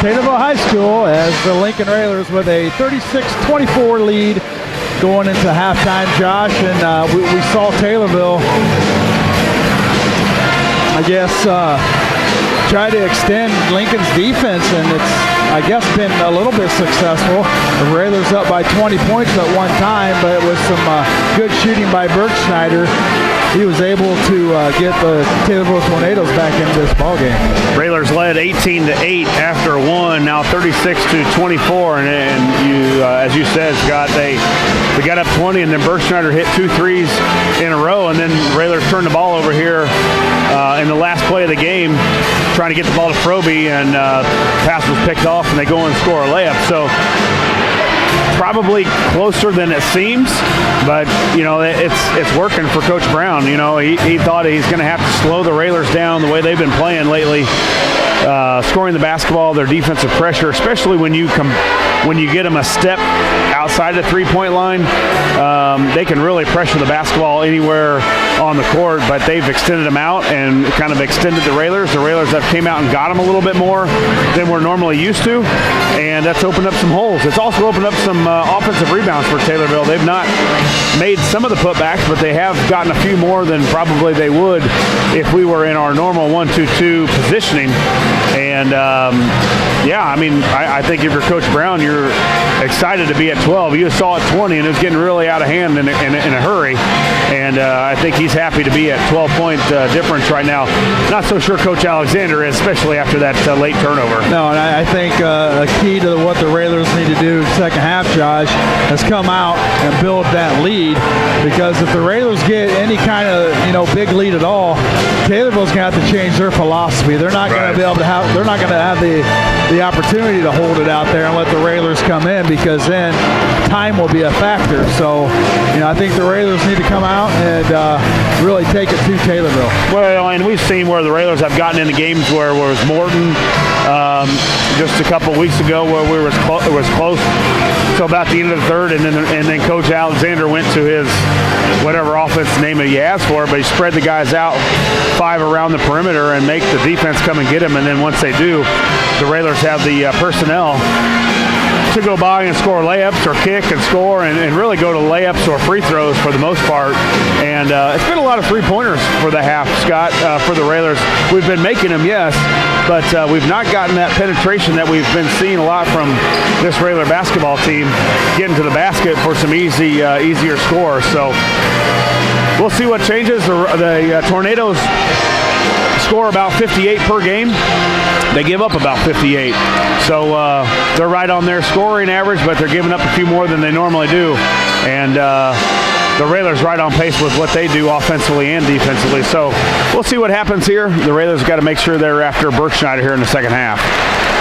Taylorville High School as the Lincoln Railers with a 36-24 lead going into halftime, Josh. And we saw Taylorville, I guess, try to extend Lincoln's defense, and it's, I guess, been a little bit successful. The Railers up by 20 points at one time, but with some good shooting by Bergschneider, he was able to get the Taylorville Tornadoes back into this ballgame. Railers led 18-8 after one, now 36-24, and you, as you said, Scott, they got up 20, and then Bergschneider hit 2 threes in a row, and then Railers turned the ball over here in the last play of the game, trying to get the ball to Froby, and pass was picked off, and they go and score a layup. So probably closer than it seems, but you know, it's working for Coach Brown. You know, he thought he's going to have to slow the Railers down the way they've been playing lately, scoring the basketball, their defensive pressure, especially when you get them a step outside the three-point line. They can really pressure the basketball anywhere on the court, but they've extended them out and kind of extended the Railers. The Railers have came out and got them a little bit more than we're normally used to, and that's opened up some holes. It's also opened up some offensive rebounds for Taylorville. They've not made some of the putbacks, but they have gotten a few more than probably they would if we were in our normal 1-2-2 positioning. And yeah, I mean, I think if you're Coach Brown, you're excited to be at 12. You saw at 20, and it was getting really out of hand in a hurry. And I think he's happy to be at 12-point difference right now. Not so sure Coach Alexander is, especially after that late turnover. No, and I think a key to what the Railers need to do second half, Josh, is come out and build that lead. Because if the Railers get any kind of big lead at all, Taylorville's going to have to change their philosophy. They're not going to be able to have. They're not going to have the opportunity to hold it out there and let the Railers come in, because then time will be a factor. So, I think the Railers need to come out and really take it to Taylorville. Well, and we've seen where the Railers have gotten into games where it was Morton just a couple weeks ago where it was close till about the end of the third, and then Coach Alexander went to his whatever offense name he asked for, but he spread the guys out 5 around the perimeter and make the defense come and get him. And then once they do, the Railers have the personnel to go by and score layups or kick and score and really go to layups or free throws for the most part. And it's been a lot of three-pointers for the half, Scott, for the Railers. We've been making them, yes, but we've not gotten that penetration that we've been seeing a lot from this Railer basketball team, getting to the basket for some easier scores. So we'll see what changes. The Tornadoes score about 58 per game. They give up about 58. So they're right on their scoring average, but they're giving up a few more than they normally do. And the Railers right on pace with what they do offensively and defensively. So we'll see what happens here. The Railers got to make sure they're after Berkshire here in the second half.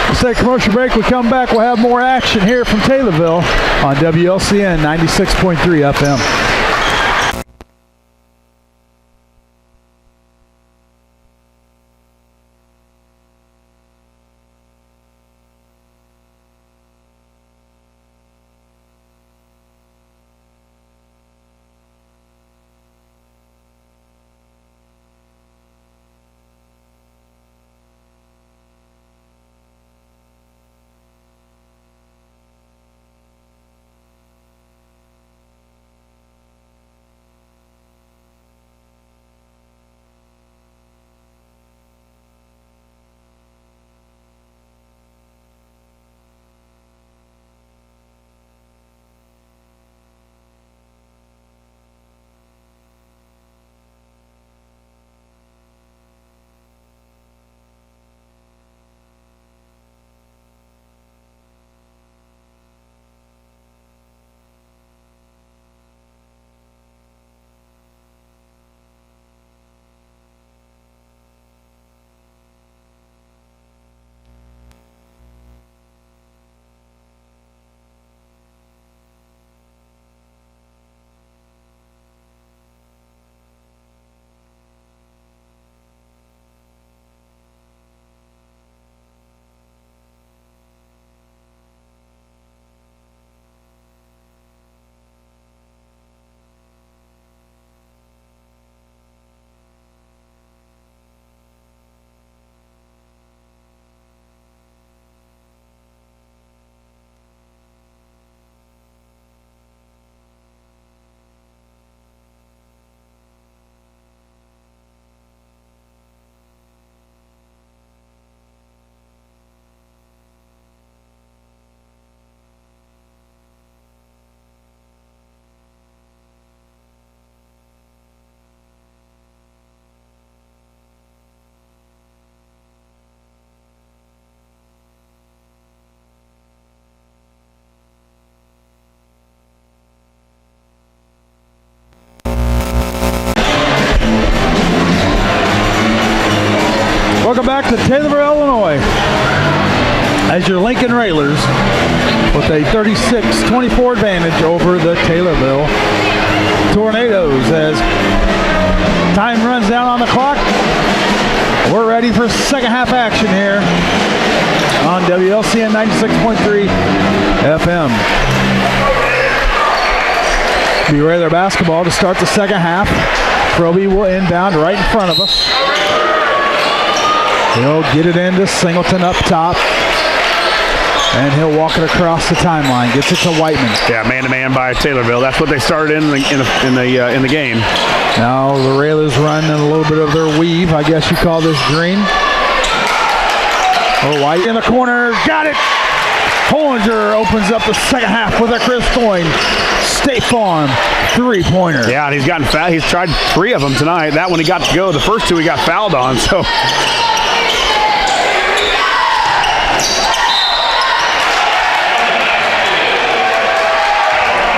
Let's take a commercial break. We come back, we'll have more action here from Taylorville on WLCN 96.3 FM. Welcome back to Taylorville, Illinois, as your Lincoln Railers with a 36-24 advantage over the Taylorville Tornadoes. As time runs down on the clock, we're ready for second half action here on WLCN 96.3 FM. Be Railer basketball to start the second half. Froby will inbound right in front of us. He'll get it into Singleton up top. And he'll walk it across the timeline. Gets it to Whiteman. Yeah, man-to-man by Taylorville. That's what they started in the game. Now the Railers run in a little bit of their weave. I guess you call this green. Oh, White in the corner. Got it. Hollinger opens up the second half with a Chris Coyne. State Farm three-pointer. Yeah, and he's gotten fouled. He's tried 3 of them tonight. That one he got to go. The first 2 he got fouled on. So.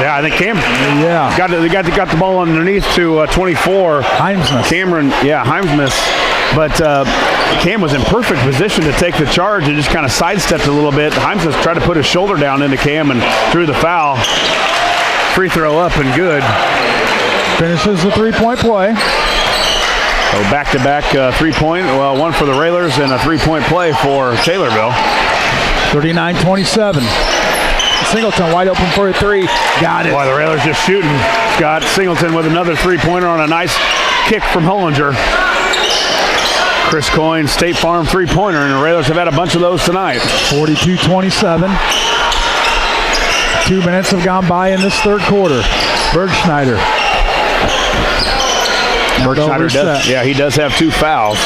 Yeah, I think Cam got the ball underneath to 24. Heimsmith. Cameron, Heimsmith. But Cam was in perfect position to take the charge and just kind of sidestepped a little bit. Heimsmith tried to put his shoulder down into Cam and threw the foul. Free throw up and good. Finishes the three-point play. So back-to-back three-point. Well, one for the Railers and a three-point play for Taylorville. 39-27. Singleton wide open for a 3. Got it. Boy, the Railers just shooting. Scott Singleton with another three-pointer on a nice kick from Hollinger. Chris Coyne, State Farm three-pointer, and the Railers have had a bunch of those tonight. 42-27. 2 minutes have gone by in this third quarter. Bergschneider. He does have 2 fouls.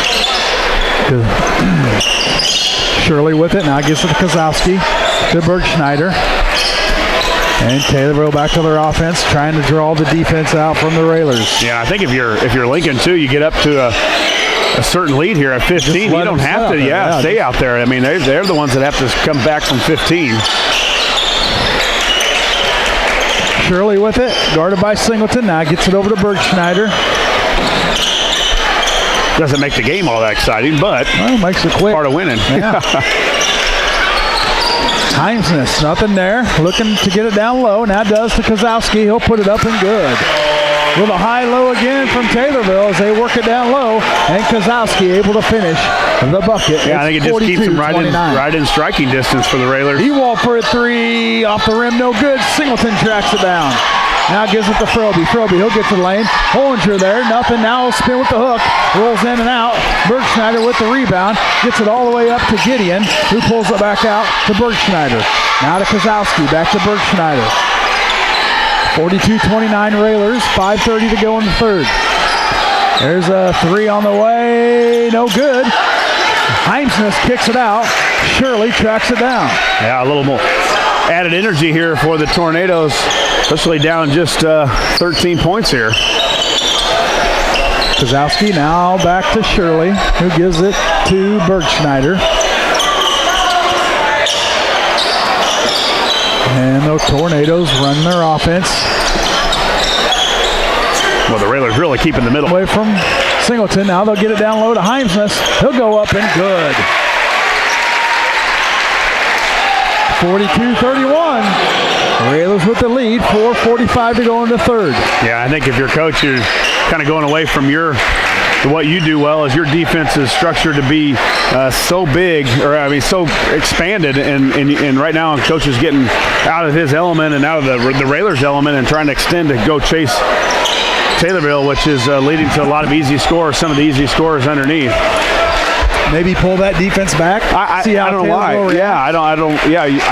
Shirley with it. Now gets it to Kozowski. To Bergschneider. And Taylorville back to their offense, trying to draw the defense out from the Railers. Yeah, I think if you're Lincoln too, you get up to a certain lead here at 15. You don't have to, stay out there. I mean, they're the ones that have to come back from 15. Shirley with it, guarded by Singleton. Now gets it over to Bergschneider. Doesn't make the game all that exciting, but makes it quick. Part of winning. Yeah. Heimsness, nothing there. Looking to get it down low. Now does to Kozowski. He'll put it up and good. With a high-low again from Taylorville as they work it down low. And Kozowski able to finish the bucket. Yeah, I think it just keeps him right in striking distance for the Railers. Ewald for a 3. Off the rim, no good. Singleton tracks it down. Now gives it to Froby. He'll get to the lane. Hollinger there, nothing. Now he'll spin with the hook. Rolls in and out. Bergschneider with the rebound. Gets it all the way up to Gideon, who pulls it back out to Bergschneider. Now to Kozowski. Back to Bergschneider. 42-29 Railers. 5:30 to go in the third. There's a 3 on the way. No good. Heimsness kicks it out. Shirley tracks it down. Yeah, a little more added energy here for the Tornadoes, especially down just 13 points here. Kozowski now back to Shirley, who gives it to Bergschneider. And the Tornadoes run their offense. Well, the Railers really keeping the middle. Away from Singleton. Now they'll get it down low to Heimsness. He'll go up and good. 42-31. Railers with the lead. 4:45 to go in the third. Yeah, I think if you're coach, you're kind of going away from what you do well is your defense is structured to be so big, so expanded, and right now coach is getting out of his element and out of the Railers element and trying to extend to go chase Taylorville, which is leading to a lot of easy scores, some of the easy scores underneath. Maybe pull that defense back. I don't know why. I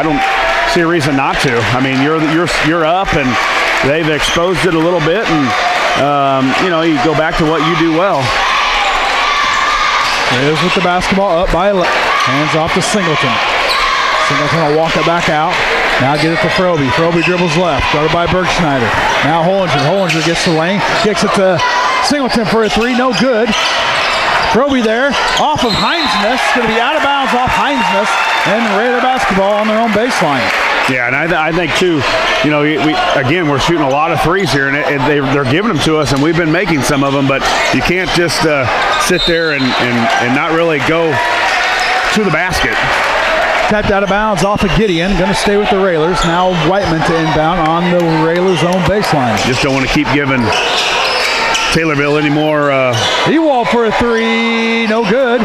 don't see a reason not to. I mean, you're up, and they've exposed it a little bit, and you go back to what you do well. Rails with the basketball up by 11. Hands off to Singleton. Singleton will walk it back out. Now get it to Froby. Froby dribbles left. Guarded by Bergschneider. Now Hollinger. Hollinger gets the lane. Kicks it to Singleton for a 3. No good. Froby there. Off of Heimsness. Going to be out of bounds off Heimsness. And Raider basketball on their own baseline. Yeah, and I think too, we're shooting a lot of threes here, and they're giving them to us, and we've been making some of them, but you can't just sit there and not really go to the basket. Tapped out of bounds off of Gideon. Going to stay with the Railers. Now Whiteman to inbound on the Railers' own baseline. Just don't want to keep giving Taylorville any more. Ewald for a 3. No good.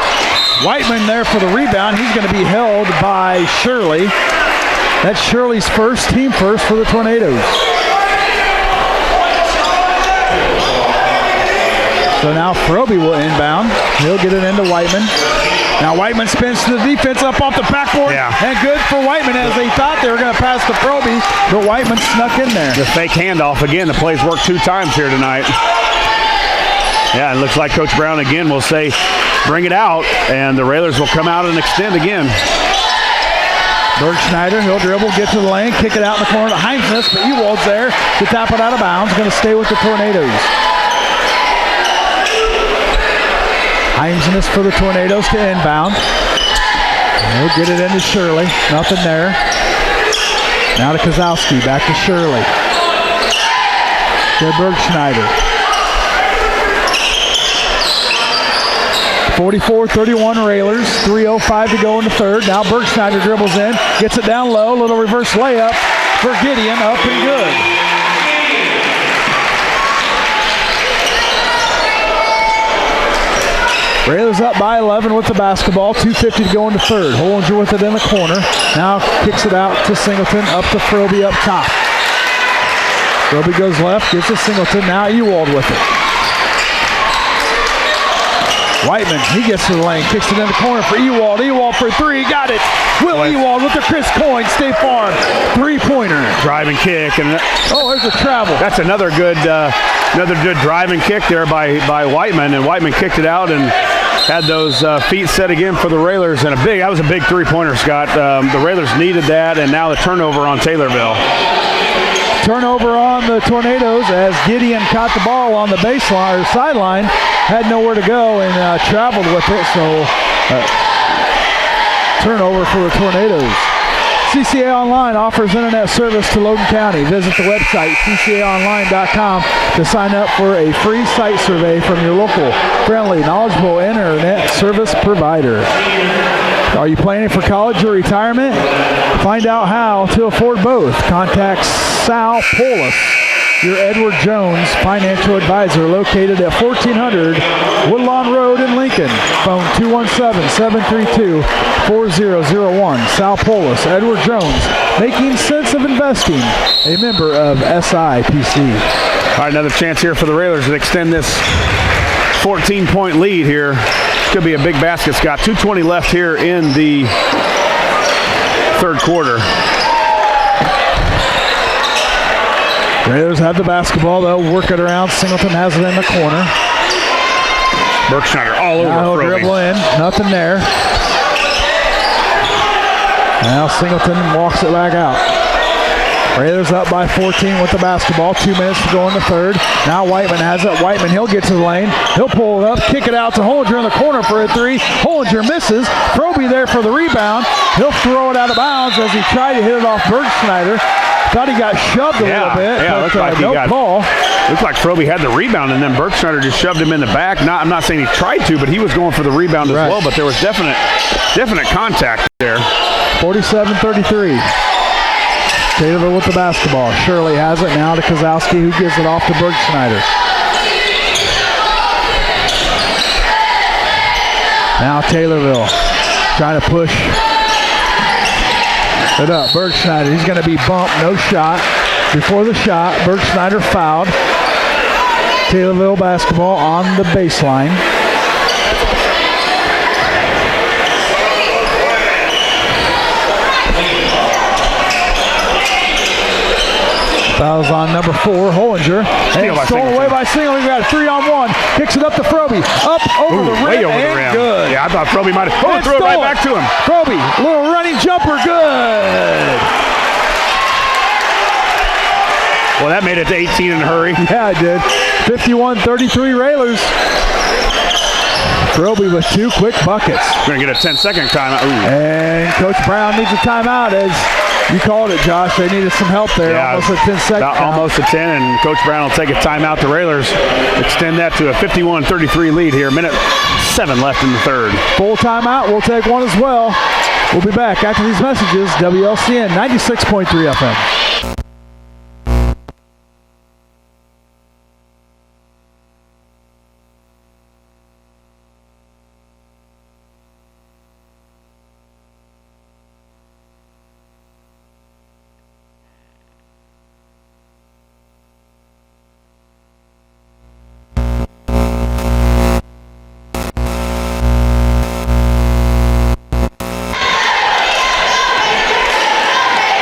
Whiteman there for the rebound. He's going to be held by Shirley. That's Shirley's team first for the Tornadoes. So now Froby will inbound. He'll get it into Whiteman. Now Whiteman spins to the defense up off the backboard. Yeah. And good for Whiteman as they thought they were going to pass to Froby, but Whiteman snuck in there. The fake handoff again. The play's worked 2 times here tonight. Yeah, it looks like Coach Brown again will say, bring it out, and the Railers will come out and extend again. Bergschneider, he'll dribble, get to the lane, kick it out in the corner to Heinznes, but Ewald's there to tap it out of bounds. Going to stay with the Tornadoes. Heinznes for the Tornadoes to inbound. He'll get it into Shirley. Nothing there. Now to Kozlowski. Back to Shirley. To Bergschneider. 44-31 Railers. 3:05 to go in the third. Now Bergschneider dribbles in. Gets it down low. Little reverse layup for Gideon. Up and good. Railers up by 11 with the basketball. 2:50 to go in the third. Hollinger with it in the corner. Now kicks it out to Singleton. Up to Froby up top. Froby goes left. Gets to Singleton. Now Ewald with it. Whiteman, he gets to the lane. Kicks it in the corner for Ewald. Ewald for 3. Got it. Will Ewald with the Chris Coyne State Farm 3-pointer. Drive and kick. And oh, there's a travel. That's another good drive and kick there by Whiteman. And Whiteman kicked it out and had those feet set again for the Railers. And that was a big 3-pointer, Scott. The Railers needed that, and now the turnover on Taylorville. Turnover on the Tornadoes as Gideon caught the ball on the baseline or sideline, had nowhere to go and traveled with it. So turnover for the Tornadoes. CCA Online offers internet service to Logan County. Visit the website ccaonline.com to sign up for a free site survey from your local, friendly, knowledgeable internet service provider. Are you planning for college or retirement? Find out how to afford both. Contact Sal Polis, your Edward Jones financial advisor, located at 1400 Woodlawn Road in Lincoln. Phone 217-732-4001. Sal Polis, Edward Jones, making sense of investing. A member of SIPC. All right, another chance here for the Railers to extend this 14-point lead here. Could be a big basket, Scott. 2:20 left here in the third quarter. Raiders have the basketball. They'll work it around. Singleton has it in the corner. Bergschneider all over Froby. Dribble in. Nothing there. Now Singleton walks it back out. Raiders up by 14 with the basketball. 2 minutes to go in the third. Now Whiteman has it. Whiteman, he'll get to the lane. He'll pull it up, kick it out to Hollinger in the corner for a 3. Hollinger misses. Froby there for the rebound. He'll throw it out of bounds as he tried to hit it off Bergschneider. Thought he got shoved a little bit. Yeah, looked like no call. Looked like Froby had the rebound, and then Bergschneider just shoved him in the back. I'm not saying he tried to, but he was going for the rebound as well. But there was definite contact there. 47-33. Taylorville with the basketball. Shirley has it now to Kozlowski, who gives it off to Bergschneider. Now Taylorville trying to push it up. Bergschneider, he's going to be bumped. No shot. Before the shot, Bergschneider fouled. Taylorville basketball on the baseline. Fouls on number 4, Hollinger. And stolen away by Singleton. We got a 3-on-1. Kicks it up to Froby. Up over the rim. Way over the rim. Good. Yeah, I thought Froby might have threw it right back to him. Froby, little running jumper. Good. Well, that made it to 18 in a hurry. Yeah, it did. 51-33 Railers. Froby with 2 quick buckets. Going to get a 10-second timeout. And Coach Brown needs a timeout as you called it, Josh. They needed some help there. Yeah, almost a 10-second timeout. Almost a 10, and Coach Brown will take a timeout. The Railers extend that to a 51-33 lead here. Minute 7 left in the third. Full timeout. We'll take one as well. We'll be back after these messages. WLCN 96.3 FM.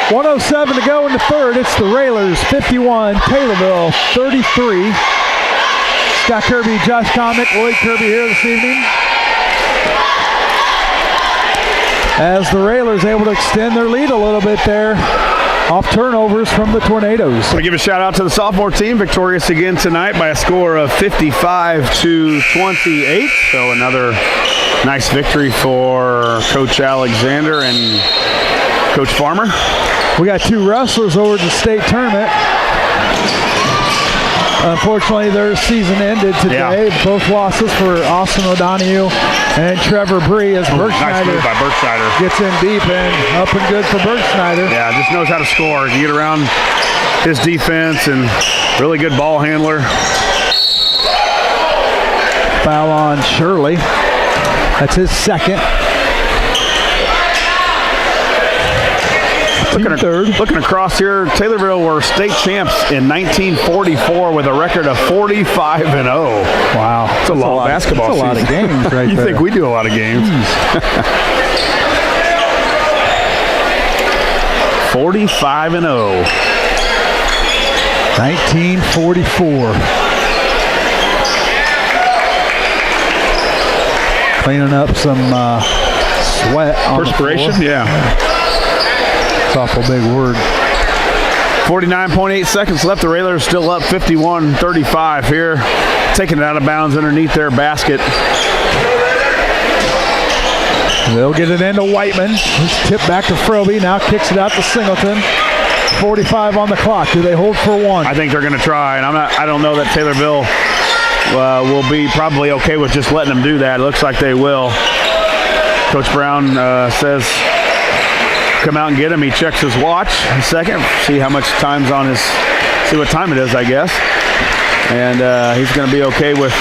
1:07 to go in the third. It's the Railers 51, Taylorville 33. Scott Kirby, Josh Comic, Lloyd Kirby here this evening. As the Railers able to extend their lead a little bit there off turnovers from the Tornadoes. So give a shout out to the sophomore team, victorious again tonight by a score of 55-28. So another nice victory for Coach Alexander and Coach Farmer. We got two wrestlers over at the state tournament. Unfortunately, their season ended today. Yeah. Both losses for Austin O'Donohue and Trevor Bree as Nice move by Bergschneider. Gets in deep and up and good for Bergschneider. Yeah, just knows how to score. You get around his defense and really good ball handler. Foul on Shirley. That's his second. Looking across here, Taylorville were state champs in 1944 with a record of 45-0. Wow. That's a long basketball season. That's a lot of games right You there. think we do a lot of games. 45-0. 1944. Cleaning up some sweat on perspiration, the floor. Yeah. It's an awful big word. 49.8 seconds left. The Railers still up 51-35 here. Taking it out of bounds underneath their basket. They'll get it into Whiteman. He's tipped back to Froby. Now kicks it out to Singleton. 45 on the clock. Do they hold for one? I think they're going to try, and I don't know that Taylorville will be probably okay with just letting them do that. It looks like they will. Coach Brown says come out and get him. He checks his watch a second, see how much time's on his, see what time it is, I guess. And he's going to be okay with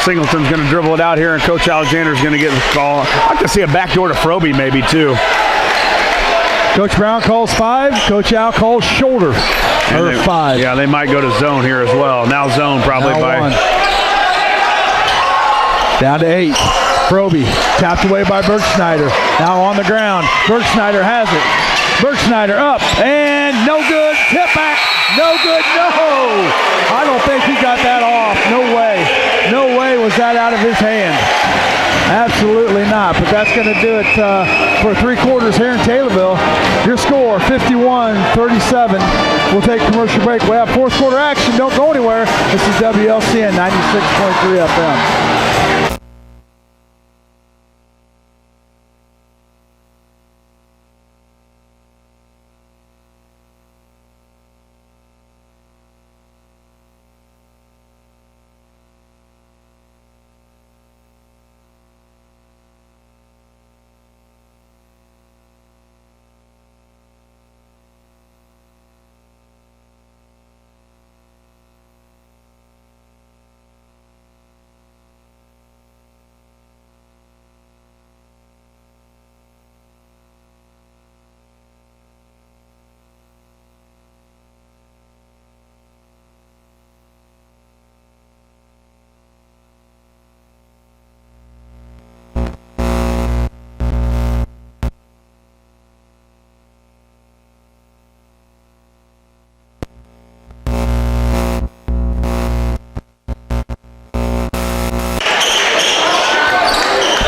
Singleton's going to dribble it out here, and Coach Alexander's going to get the call. I'd like to see a backdoor to Froby maybe too. Coach Brown calls 5. Coach Al calls shoulder. Or 5. Yeah, they might go to zone here as well. Now zone probably now by. 1. Down to 8. Froby tapped away by Bergschneider. Now on the ground. Bergschneider has it. Bergschneider up and no good. Tip back. No good. No. I don't think he got that off. No way. No way was that out of his hand. Absolutely not. But that's going to do it for 3 quarters here in Taylorville. Your score 51-37. We'll take a commercial break. We have 4th quarter action. Don't go anywhere. This is WLCN 96.3 FM.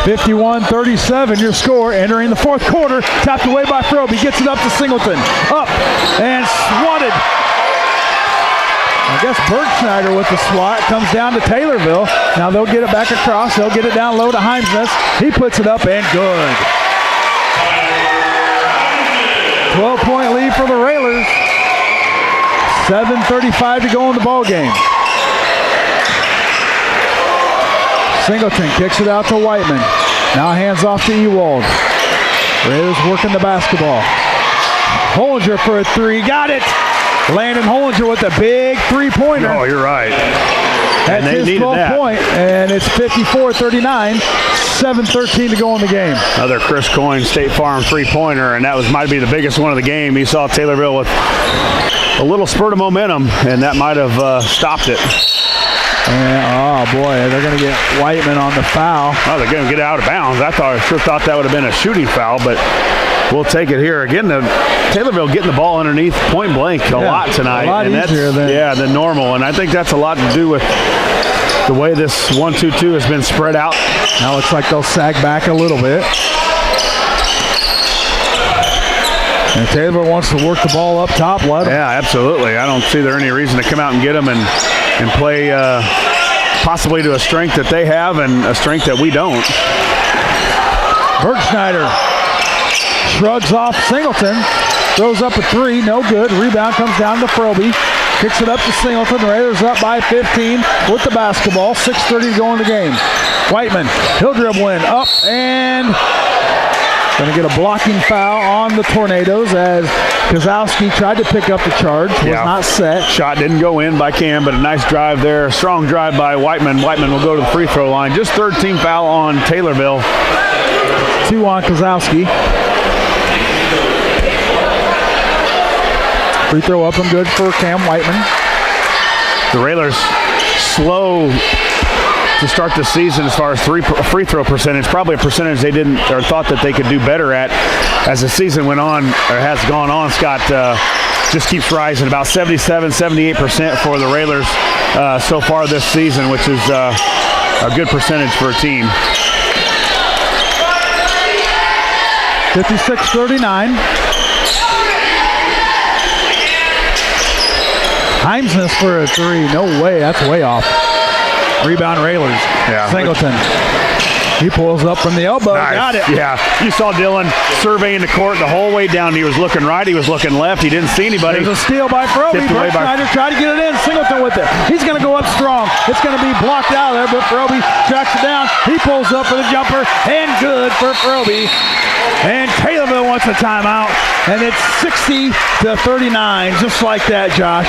(51-37) your score entering the 4th quarter. Tapped away by Froby. Gets it up to Singleton. Up and swatted. I guess Bergschneider with the swat. Comes down to Taylorville. Now they'll get it back across. They'll get it down low to Heimsness. He puts it up and good. 12-point lead for the Railers. 7:35 to go in the ball game. Singleton kicks it out to Whiteman. Now hands off to Ewald. Raiders working the basketball. Hollinger for a 3. Got it! Landon Hollinger with a big 3-pointer. Oh, you're right. That's his 12th point, and it's 54-39. 7:13 to go in the game. Another Chris Coyne State Farm 3-pointer, and that might be the biggest one of the game. He saw Taylorville with a little spurt of momentum, and that might have stopped it. And, oh boy, they're going to get Whiteman on the foul. Oh, they're going to get out of bounds. I sure thought that would have been a shooting foul, but will take it here. Again, Taylorville getting the ball underneath point blank a lot tonight. A lot easier than normal. And I think that's a lot to do with the way this 1-2-2 has been spread out. Now it looks like they'll sag back a little bit. And Taylorville wants to work the ball up top. Yeah, absolutely. I don't see there any reason to come out and get them and play possibly to a strength that they have and a strength that we don't. Bergschneider shrugs off Singleton. Throws up a three, no good. Rebound comes down to Frobe. Kicks it up to Singleton. The Raiders up by 15 with the basketball. 6:30 to go in the game. Whiteman, he'll dribble in, up, and going to get a blocking foul on the Tornadoes as Kozowski tried to pick up the charge. Was not set. Shot didn't go in by Cam, but a nice drive there. Strong drive by Whiteman. Whiteman will go to the free throw line. Just third team foul on Taylorville. 2 on Kozowski. Free throw up and good for Cam Whiteman. The Railers slow to start the season as far as free throw percentage. Probably a percentage they didn't or thought that they could do better at as the season went on or has gone on. Scott just keeps rising. About 77-78% for the Railers so far this season, which is a good percentage for a team. 56-39. Heimsness for a three. No way. That's way off. Rebound Railers. Yeah. Singleton. He pulls up from the elbow. Nice. Got it. Yeah. You saw Dylan surveying the court the whole way down. He was looking right. He was looking left. He didn't see anybody. There's a steal by Frobe. Bergschneider tried to get it in. Singleton with it. He's going to go up strong. It's going to be blocked out there, but Frobe tracks it down. He pulls up for the jumper, and good for Frobe. And Taylorville wants a timeout, and it's 60-39, just like that, Josh.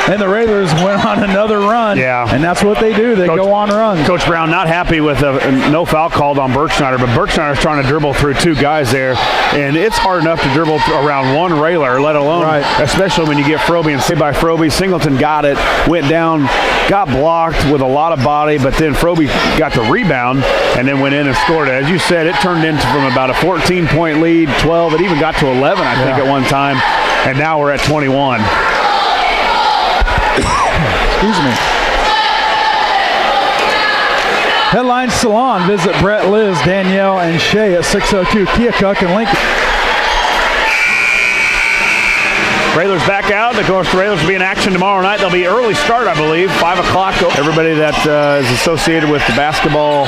And the Raiders went on another run. Yeah. And that's what they do. They go on runs. Coach Brown not happy with a no foul called on Bergschneider, but Bergschneider's trying to dribble through 2 guys there. And it's hard enough to dribble around 1 Railer, let alone, especially when you get Frobe and saved by Frobe. Singleton got it, went down, got blocked with a lot of body, but then Frobe got the rebound and then went in and scored it. As you said, it turned into from about a 14-point lead, 12. It even got to 11, I think, at one time. And now we're at 21. Excuse me. Headline Salon. Visit Brett, Liz, Danielle, and Shay at 602 Keokuk and Lincoln. Railers back out. Of course, the Railers will be in action tomorrow night. They'll be early start, I believe, 5 o'clock. Everybody that is associated with the basketball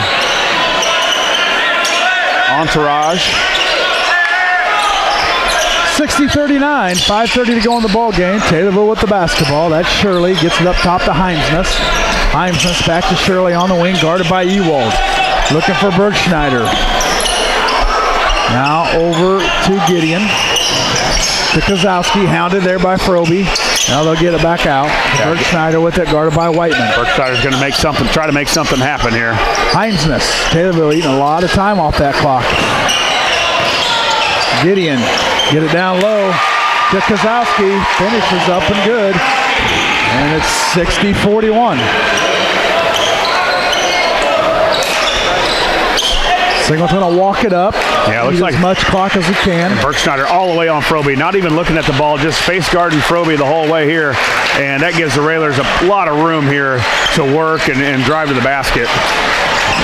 entourage. 60-39, 5:30 to go in the ball game. Taylorville with the basketball. That's Shirley. Gets it up top to Heimsness. Heimsness back to Shirley on the wing, guarded by Ewald. Looking for Bergschneider. Now over to Gideon. To Kozowski, hounded there by Frobe. Now they'll get it back out. Bergschneider with it, guarded by Whiteman. Bergschneider's going to try to make something happen here. Heimsness. Taylorville eating a lot of time off that clock. Gideon. Get it down low to Kozowski. Finishes up and good. And it's 60-41. Singleton will walk it up. Yeah, it looks like as much clock as he can. Bergschneider all the way on Frobe, not even looking at the ball, just face guarding Frobe the whole way here. And that gives the Railers a lot of room here to work and drive to the basket.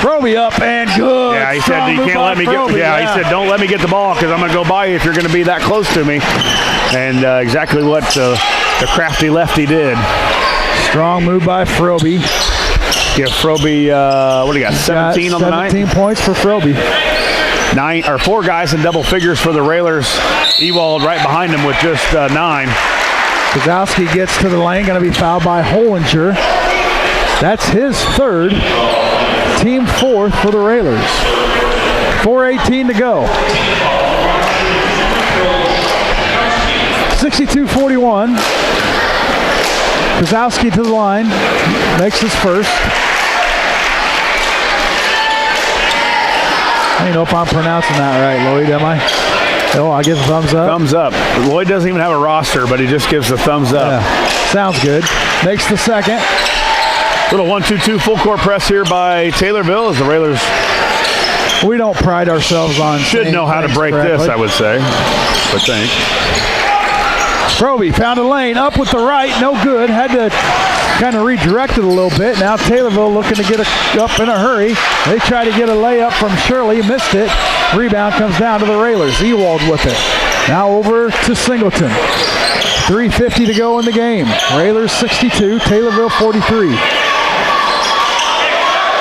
Frobe up and good. Yeah, he said he can't let me get. He said don't let me get the ball because I'm going to go by you if you're going to be that close to me. And exactly what the crafty lefty did. Strong move by Frobe. Give Frobe what do you got? 17 on the night. 17 points for Frobe. 4 guys in double figures for the Railers. Ewald right behind him with just 9. Kozowski gets to the lane, going to be fouled by Hollinger. That's his 3rd. Team 4th for the Railers. 4:18 to go. 62-41. Kozowski to the line. Makes his first. I don't know if I'm pronouncing that right, Lloyd, am I? Oh, I give a thumbs up. Thumbs up. Lloyd doesn't even have a roster, but he just gives a thumbs up. Yeah. Sounds good. Makes the second. Little 1-2-2 full court press here by Taylorville as the Railers We don't pride ourselves on. Should know how to break this, I would say. I think. Proby found a lane, up with the right, no good. Had to kind of redirect it a little bit. Now Taylorville looking to get up in a hurry. They try to get a layup from Shirley, missed it. Rebound comes down to the Railers. Ewald with it. Now over to Singleton. 3:50 to go in the game. Railers 62, Taylorville 43.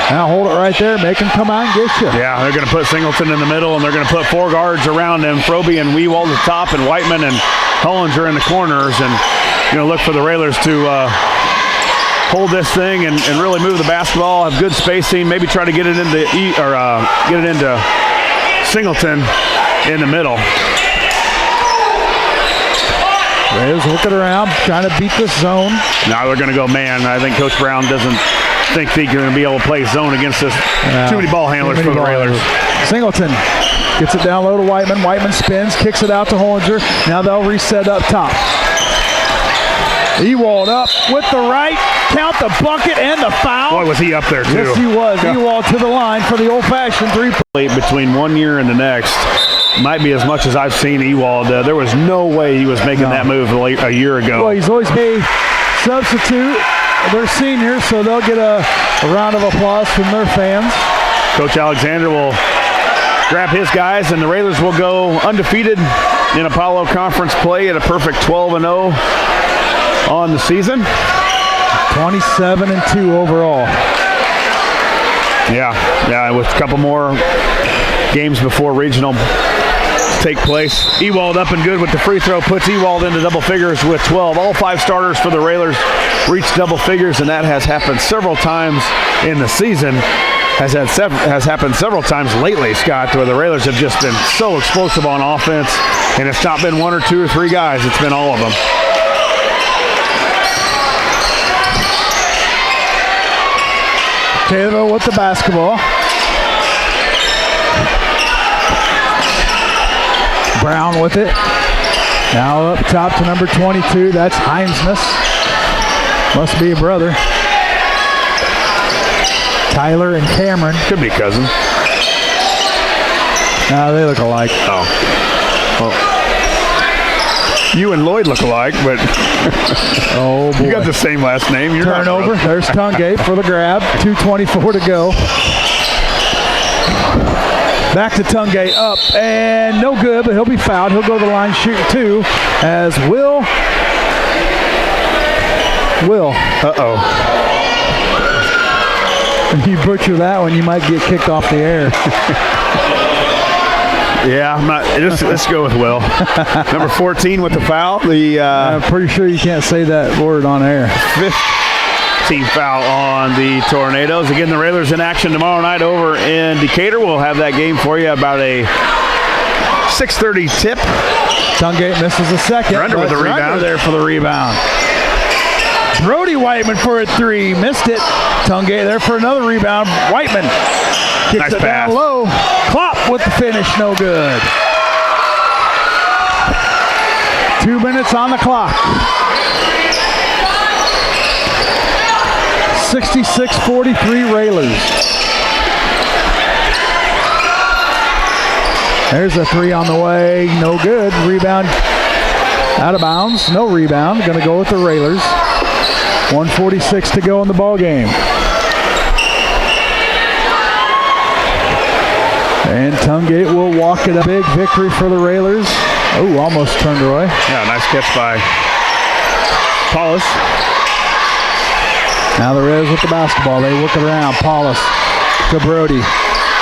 Now hold it right there, make him come out and get you. Yeah, they're going to put Singleton in the middle, and they're going to put 4 guards around him. Froby and Ewald at the top, and Whiteman and Hollinger in the corners, and look for the Railers to hold this thing and really move the basketball, have good spacing, maybe try to get it into Singleton in the middle. Railers looking around, trying to beat this zone. Now they're going to go man. I think Coach Brown doesn't think they're going to be able to play zone against this. Too many ball handlers for the Railers. Singleton gets it down low to Whiteman. Whiteman spins, kicks it out to Hollinger. Now they'll reset up top. Ewald up with the right. Count the bucket and the foul. Boy, was he up there, too. Yes, he was. Yeah. Ewald to the line for the old-fashioned three-point. Between 1 year and the next might be as much as I've seen Ewald. There was no way he was making that move a year ago. Well, he's always a substitute. They're seniors, so they'll get a round of applause from their fans. Coach Alexander will grab his guys, and the Railers will go undefeated in Apollo Conference play at a perfect 12-0 on the season. 27-2 overall. Yeah, with a couple more games before regional take place. Ewald up and good with the free throw, puts Ewald into double figures with 12. All 5 starters for the Railers reached double figures, and that has happened several times in the season. Has happened several times lately, Scott, where the Railers have just been so explosive on offense, and it's not been 1 or 2 or 3 guys, it's been all of them. Taylorville with the basketball. Brown with it. Now up top to number 22. That's Heimsness. Must be a brother. Tyler and Cameron. Could be cousins. No, they look alike. Oh. Well, you and Lloyd look alike, but oh boy. You got the same last name. You're turnover. There's Tungate for the grab. 2:24 to go. Back to Tungate, up and no good, but he'll be fouled. He'll go to the line shooting 2 as Will. Uh-oh. If you butcher that one, you might get kicked off the air. Yeah, I'm not. Let's go with Will. Number 14 with the foul. I'm pretty sure you can't say that word on air. 15th foul on the Tornadoes. Again, the Railers in action tomorrow night over in Decatur. We'll have that game for you about a 6:30 tip. Tungate misses a second. Grunder with the rebound. There for the rebound. Brody Whiteman for a 3. Missed it. Tungate there for another rebound. Whiteman kicks nice it pass. Down low. Klopp with the finish. No good. 2 minutes on the clock. 66-43 Railers. There's a 3 on the way. No good. Rebound out of bounds. No rebound. Going to go with the Railers. 1:46 to go in the ball game. And Tungate will walk it a big victory for the Railers. Oh, almost turned away. Yeah, nice catch by Paulus. Now the Railers with the basketball. They work it around. Paulus to Brody.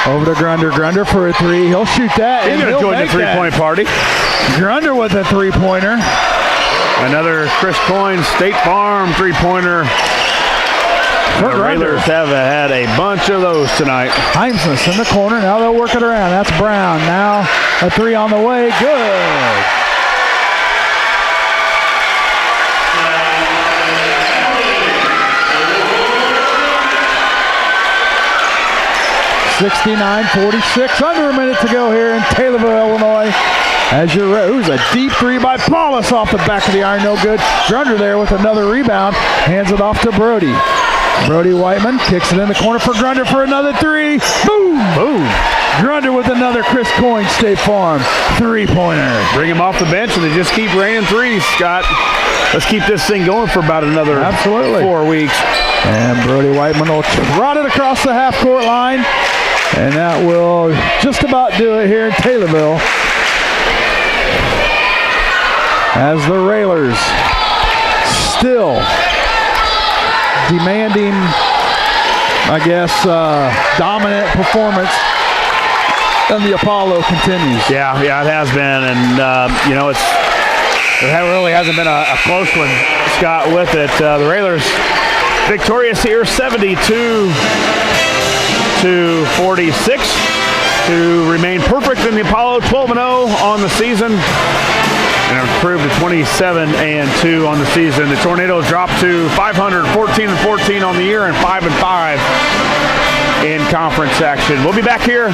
Over to Grunder. Grunder for a 3. He'll shoot that. He's going to join the three-point party. Grunder with a 3-pointer. Another Chris Coyne State Farm three-pointer. The Railers have had a bunch of those tonight. Heimsness in the corner. Now they'll work it around. That's Brown. Now a 3 on the way. Good. .69-46. Under a minute to go here in Taylorville, Illinois. As it was a deep 3 by Paulus off the back of the iron. No good. Grunder there with another rebound. Hands it off to Brody. Brody Whiteman kicks it in the corner for Grunder for another 3. Boom! Boom! Grunder with another Chris Coyne State Farm three-pointer. Bring him off the bench, and they just keep raining threes, Scott. Let's keep this thing going for about another 4 weeks. And Brody Whiteman will trot it across the half-court line, and that will just about do it here in Taylorville. As the Railers still demanding, I guess, dominant performance, and the Apollo continues. Yeah, it has been, and it really hasn't been a close one, Scott, with it. The Railers victorious here, 72-46, to remain perfect in the Apollo, 12-0 on the season, and improved to 27-2 on the season. The Tornadoes dropped to 500, 14-14 on the year, and 5-5 in conference action. We'll be back here,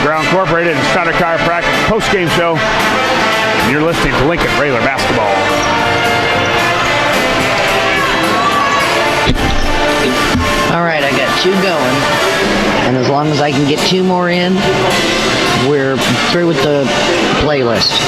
Ground Incorporated and Schneider Chiropractic post-game show. And you're listening to Lincoln Railer Basketball. All right, I got 2 going, and as long as I can get 2 more in, we're through with the playlist.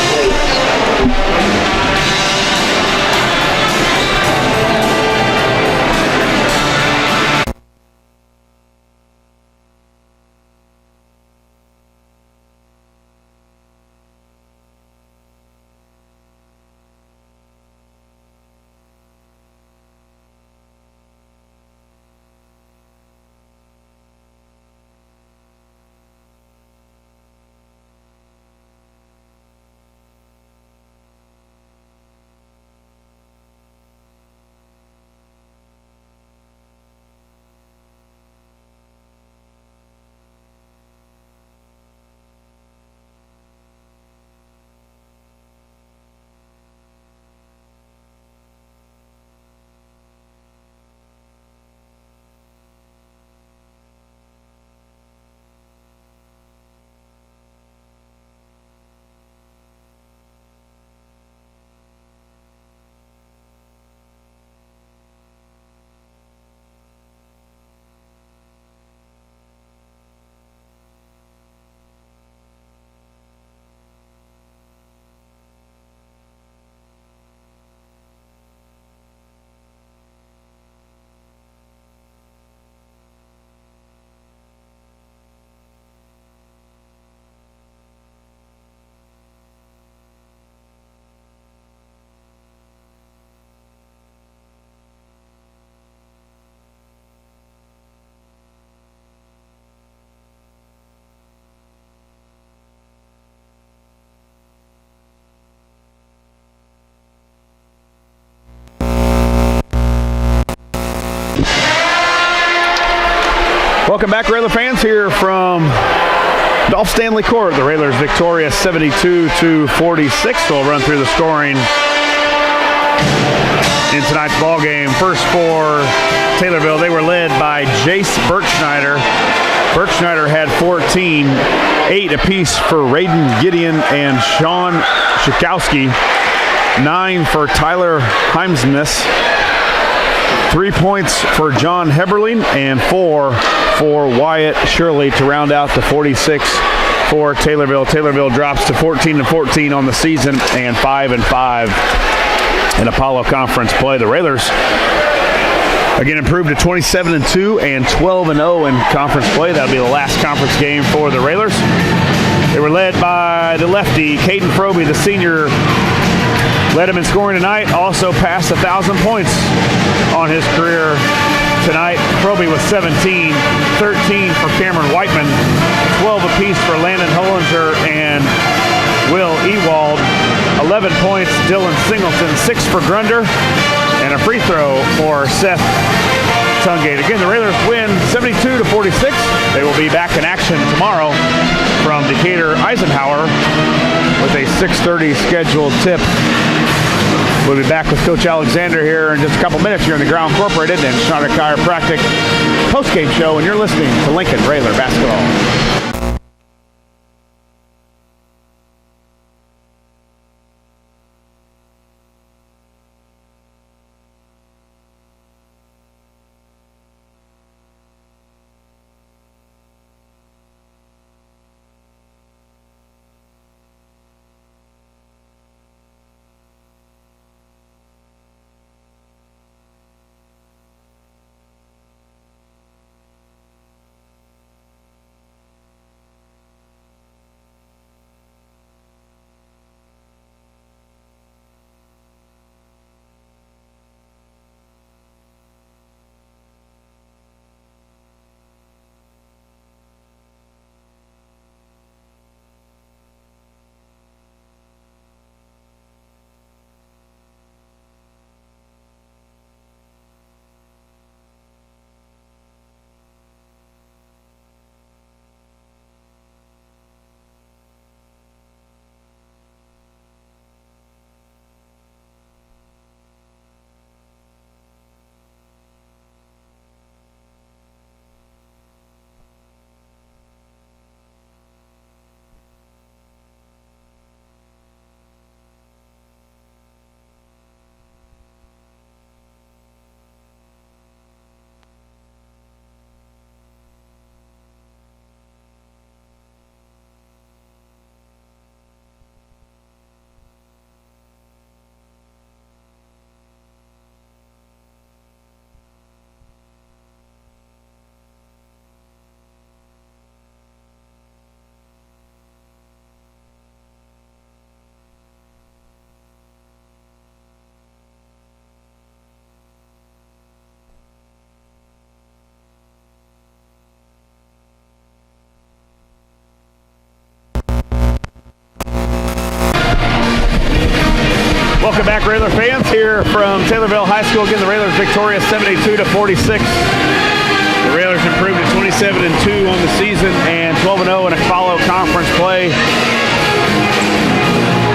Welcome back, Railer fans, here from Dolph Stanley Court. The Railers victorious 72-46. We'll run through the scoring in tonight's ball game. First for Taylorville, they were led by Jace Birchschneider. Birchschneider had 14, 8 apiece for Raiden Gideon and Sean Schakowski, 9 for Tyler Heimsness, 3 points for John Heberling, and 4 for Wyatt Shirley to round out the 46 for Taylorville. Taylorville drops to 14-14 on the season and 5-5 in Apollo Conference play. The Railers again improved to 27-2 and 12-0 in conference play. That'll be the last conference game for the Railers. They were led by the lefty, Caden Froby, the senior. Led him in scoring tonight, also passed 1,000 points on his career tonight. Froby with 17, 13 for Cameron Whiteman, 12 apiece for Landon Hollinger and Will Ewald, 11 points, Dylan Singleton, 6 for Grunder, and a free throw for Seth Tungate. Again, the Railers win 72-46. They will be back in action tomorrow from Decatur Eisenhower with a 6:30 scheduled tip. We'll be back with Coach Alexander here in just a couple minutes here in the Ground Incorporated and Schneider Chiropractic post-game show, and you're listening to Lincoln Railer Basketball. Welcome back, Railer fans, here from Taylorville High School. Again, the Railers victorious 72-46. The Railers improved to 27-2 on the season and 12-0 in a follow conference play.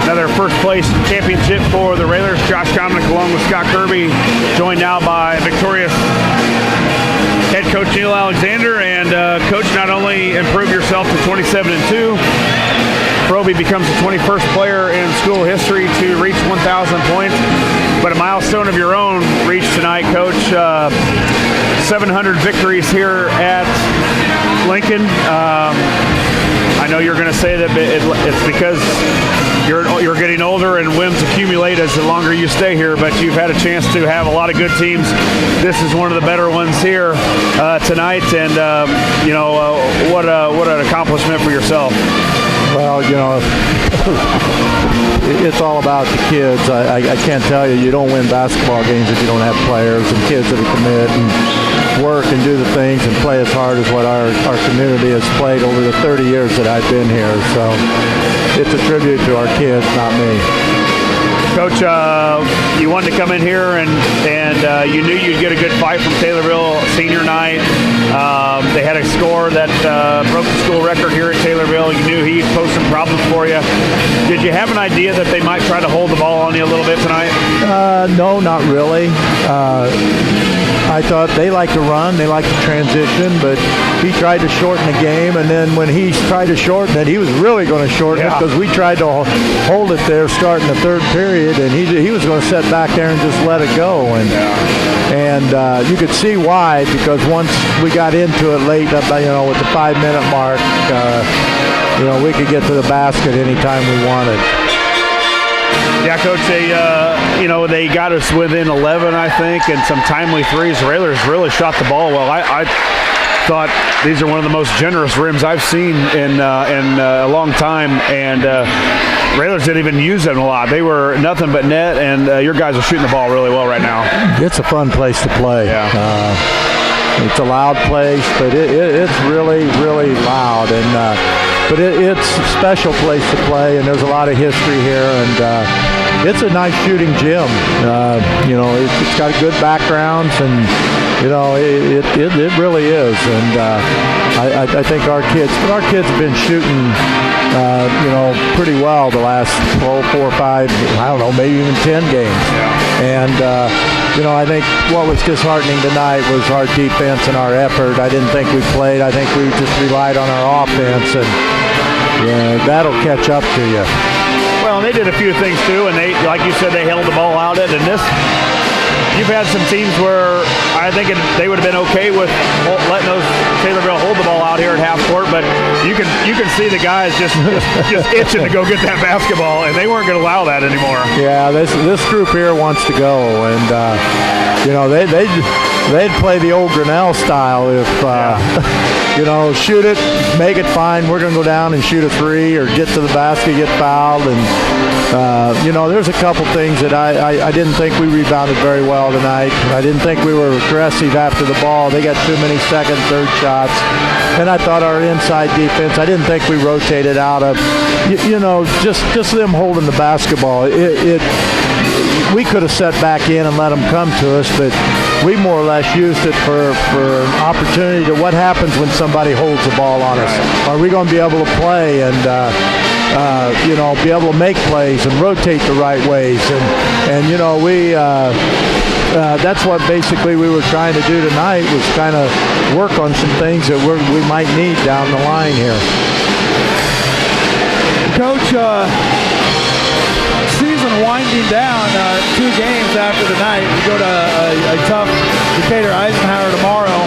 Another first place championship for the Railers. Josh Comnick along with Scott Kirby, joined now by victorious head coach Neil Alexander. And coach, not only improved yourself to 27-2, Proby becomes the 21st player in school history to reach 1,000 points, but a milestone of your own reached tonight, Coach. 700 victories here at Lincoln. I know you're going to say that it's because you're getting older and wins accumulate as the longer you stay here, but you've had a chance to have a lot of good teams. This is one of the better ones here tonight, and what an accomplishment for yourself. Well, it's all about the kids. I can't tell you don't win basketball games if you don't have players and kids that commit and work and do the things and play as hard as what our community has played over the 30 years that I've been here. So it's a tribute to our kids, not me. Coach, you wanted to come in here and you knew you'd get a good fight from Taylorville senior night. They had a score that broke the school record here at Taylorville. You knew he'd pose some problems for you. Did you have an idea that they might try to hold the ball on you a little bit tonight? No, not really. I thought they like to run, they like to transition, but he tried to shorten the game, and then when he tried to shorten it, he was really going to shorten it because we tried to hold it there starting the third period, and he was going to sit back there and just let it go. And you could see why, because once we got into it late, with the 5-minute mark, we could get to the basket anytime we wanted. Yeah, Coach, they got us within 11, I think, and some timely threes. The Railers really shot the ball well. I thought these are one of the most generous rims I've seen in a long time, and Railers didn't even use them a lot. They were nothing but net, and your guys are shooting the ball really well right now. It's a fun place to play. Yeah. It's a loud place, but it's really, really loud, but it's a special place to play, and there's a lot of history here, and it's a nice shooting gym. It's got good backgrounds, and it really is. And I think our kids have been shooting, pretty well the last 4 or 5, I don't know, maybe even 10 games. Yeah. And I think what was disheartening tonight was our defense and our effort. I didn't think we played. I think we just relied on our offense, and that'll catch up to you. Well, they did a few things too, and they, like you said, they held the ball out it. And you've had some teams where I think they would have been okay with letting those Taylorville hold the ball out here at half court, but you can see the guys just itching to go get that basketball, and they weren't going to allow that anymore. Yeah, this group here wants to go, and they'd play the old Grinnell style if shoot it, make it fine. We're going to go down and shoot a 3 or get to the basket, get fouled, and there's a couple things that I didn't think we rebounded very well tonight. I didn't think we were aggressive after the ball. They got too many second, third shots, and I thought our inside defense, I didn't think we rotated out of, just them holding the basketball. We could have set back in and let them come to us, but we more or less used it for an opportunity to what happens when somebody holds the ball on us. Are we going to be able to play and be able to make plays and rotate the right ways? And that's what basically we were trying to do tonight, was kind of work on some things that we might need down the line here. Coach, season winding down, 2 games after the night. We go to a tough Decatur Eisenhower tomorrow.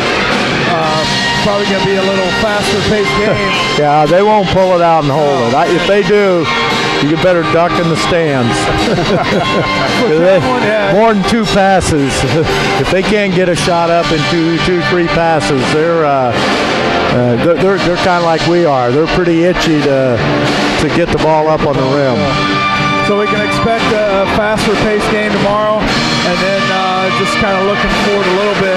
Probably going to be a little faster-paced game. Yeah, they won't pull it out and hold it. If they do, you better duck in the stands. More than 2 passes. If they can't get a shot up in 2-3 passes, they're kind of like we are. They're pretty itchy to get the ball up on the rim. So we can expect a faster-paced game tomorrow, and then just kind of looking forward a little bit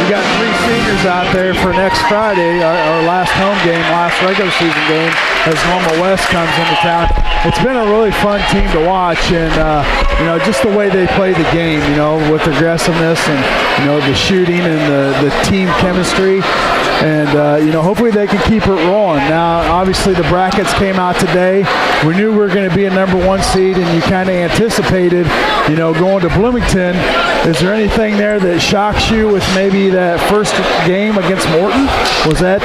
we got 3 seniors out there for next Friday, our last home game, last regular season game, as Normal West comes into town. It's been a really fun team to watch, and just the way they play the game, with aggressiveness and the shooting and the team chemistry. And, hopefully they can keep it rolling. Now, obviously the brackets came out today. We knew we were going to be a number 1 seed, and you kind of anticipated, going to Bloomington. Is there anything there that shocks you with maybe that first game against Morton? Was that...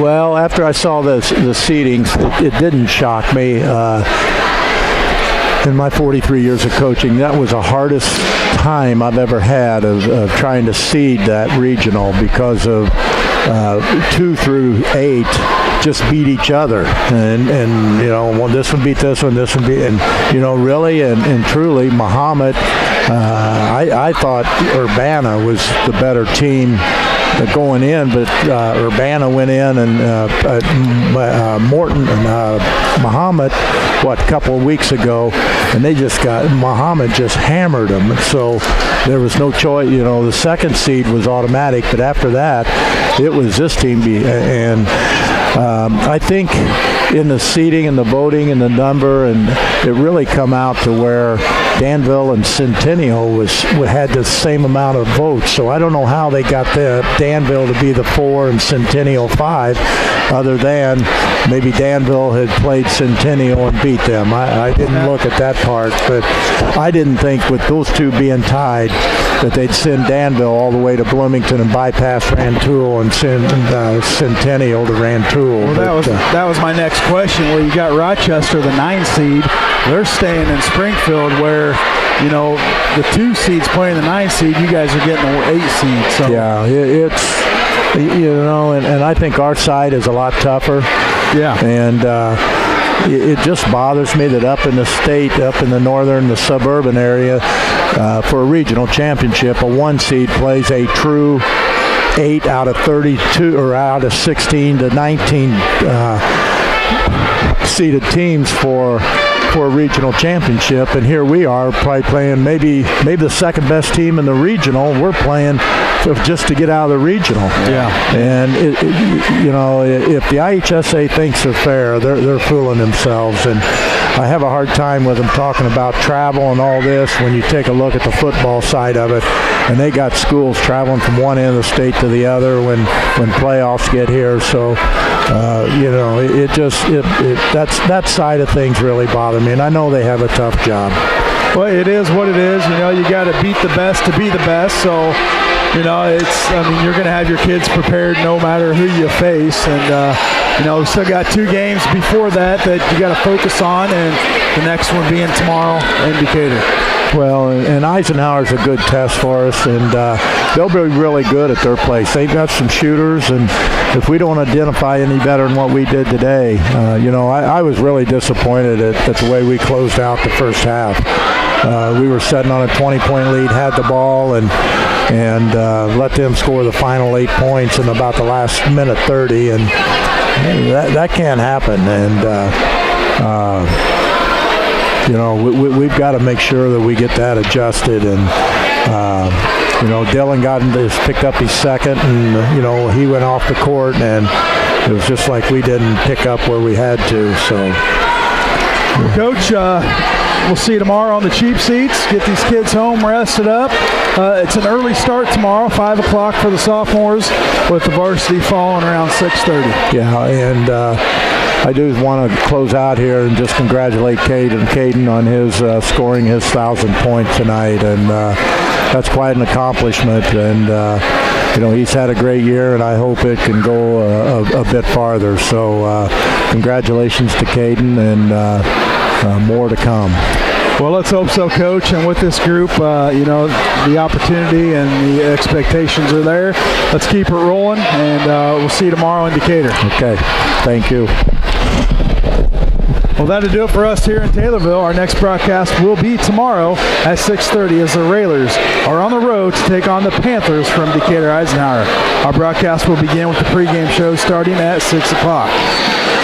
Well, after I saw the seedings, it didn't shock me. In my 43 years of coaching, that was the hardest time I've ever had of trying to seed that regional, because of 2 through 8 just beat each other, and well, this one beat this one, and really and truly, Muhammad. I thought Urbana was the better team going in, but Urbana went in, and Morton and Muhammad, a couple of weeks ago, and Muhammad just hammered them. So there was no choice. The second seed was automatic, but after that, it was this team. And I think in the seeding and the voting and the number, and it really come out to where Danville and Centennial had the same amount of votes. So I don't know how they got Danville to be the 4 and Centennial 5, other than maybe Danville had played Centennial and beat them. I didn't look at that part, but I didn't think with those two being tied that they'd send Danville all the way to Bloomington and bypass Rantoul and send Centennial to Rantoul. Well, that was my next question. Well, you got Rochester, the 9 seed. They're staying in Springfield, where the 2 seeds playing the 9 seed. You guys are getting the 8 seed. So yeah, it's and I think our side is a lot tougher. Yeah, and it just bothers me that up in the state, up in the suburban area, for a regional championship, a 1 seed plays a true 8 out of 32 or out of 16 to 19 seeded teams for a regional championship, and here we are probably playing maybe the second best team in the regional. We're playing just to get out of the regional. Yeah. And if the IHSA thinks they're fair, they're fooling themselves. And I have a hard time with them talking about travel and all this when you take a look at the football side of it. And they got schools traveling from one end of the state to the other when playoffs get here. So, that side of things really bother me. And I know they have a tough job. Well, it is what it is. You got to beat the best to be the best. So, you're going to have your kids prepared no matter who you face. And, we still got 2 games before that you got to focus on, and the next one being tomorrow in Decatur. Well, and Eisenhower's a good test for us, and they'll be really good at their place. They've got some shooters, and if we don't identify any better than what we did today, I was really disappointed at the way we closed out the first half. We were sitting on a 20-point lead, had the ball, and let them score the final 8 points in about the last minute 30, and that can't happen. And we've got to make sure that we get that adjusted. And Dylan picked up his second, and he went off the court, and it was just like we didn't pick up where we had to. So, Coach, we'll see you tomorrow on the cheap seats. Get these kids home, rested up. It's an early start tomorrow, 5 o'clock for the sophomores, with the varsity falling around 6:30. Yeah, and I do want to close out here and just congratulate Caden on his scoring his 1,000th point tonight, and that's quite an accomplishment. And he's had a great year, and I hope it can go a bit farther. So congratulations to Caden, and more to come. Well, let's hope so, Coach. And with this group, the opportunity and the expectations are there. Let's keep it rolling, and we'll see you tomorrow in Decatur. Okay. Thank you. Well, that'll do it for us here in Taylorville. Our next broadcast will be tomorrow at 6:30 as the Railers are on the road to take on the Panthers from Decatur Eisenhower. Our broadcast will begin with the pregame show starting at 6 o'clock.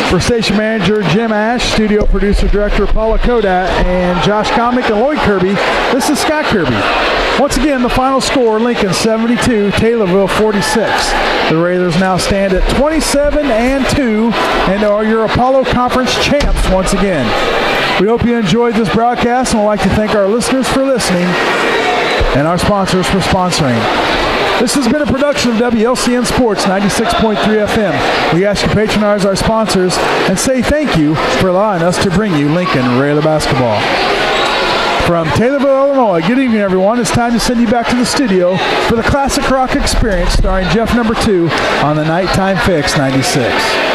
For station manager Jim Ash, studio producer director Paula Kodat, and Josh Comic and Lloyd Kirby, this is Scott Kirby. Once again, the final score, Lincoln 72, Taylorville 46. The Raiders now stand at 27-2 and are your Apollo Conference champs once again. We hope you enjoyed this broadcast and would like to thank our listeners for listening and our sponsors for sponsoring. This has been a production of WLCN Sports 96.3 FM. We ask you to patronize our sponsors and say thank you for allowing us to bring you Lincoln Raider basketball. From Taylorville, Illinois, good evening, everyone. It's time to send you back to the studio for the Classic Rock Experience starring Jeff Number 2 on the Nighttime Fix 96.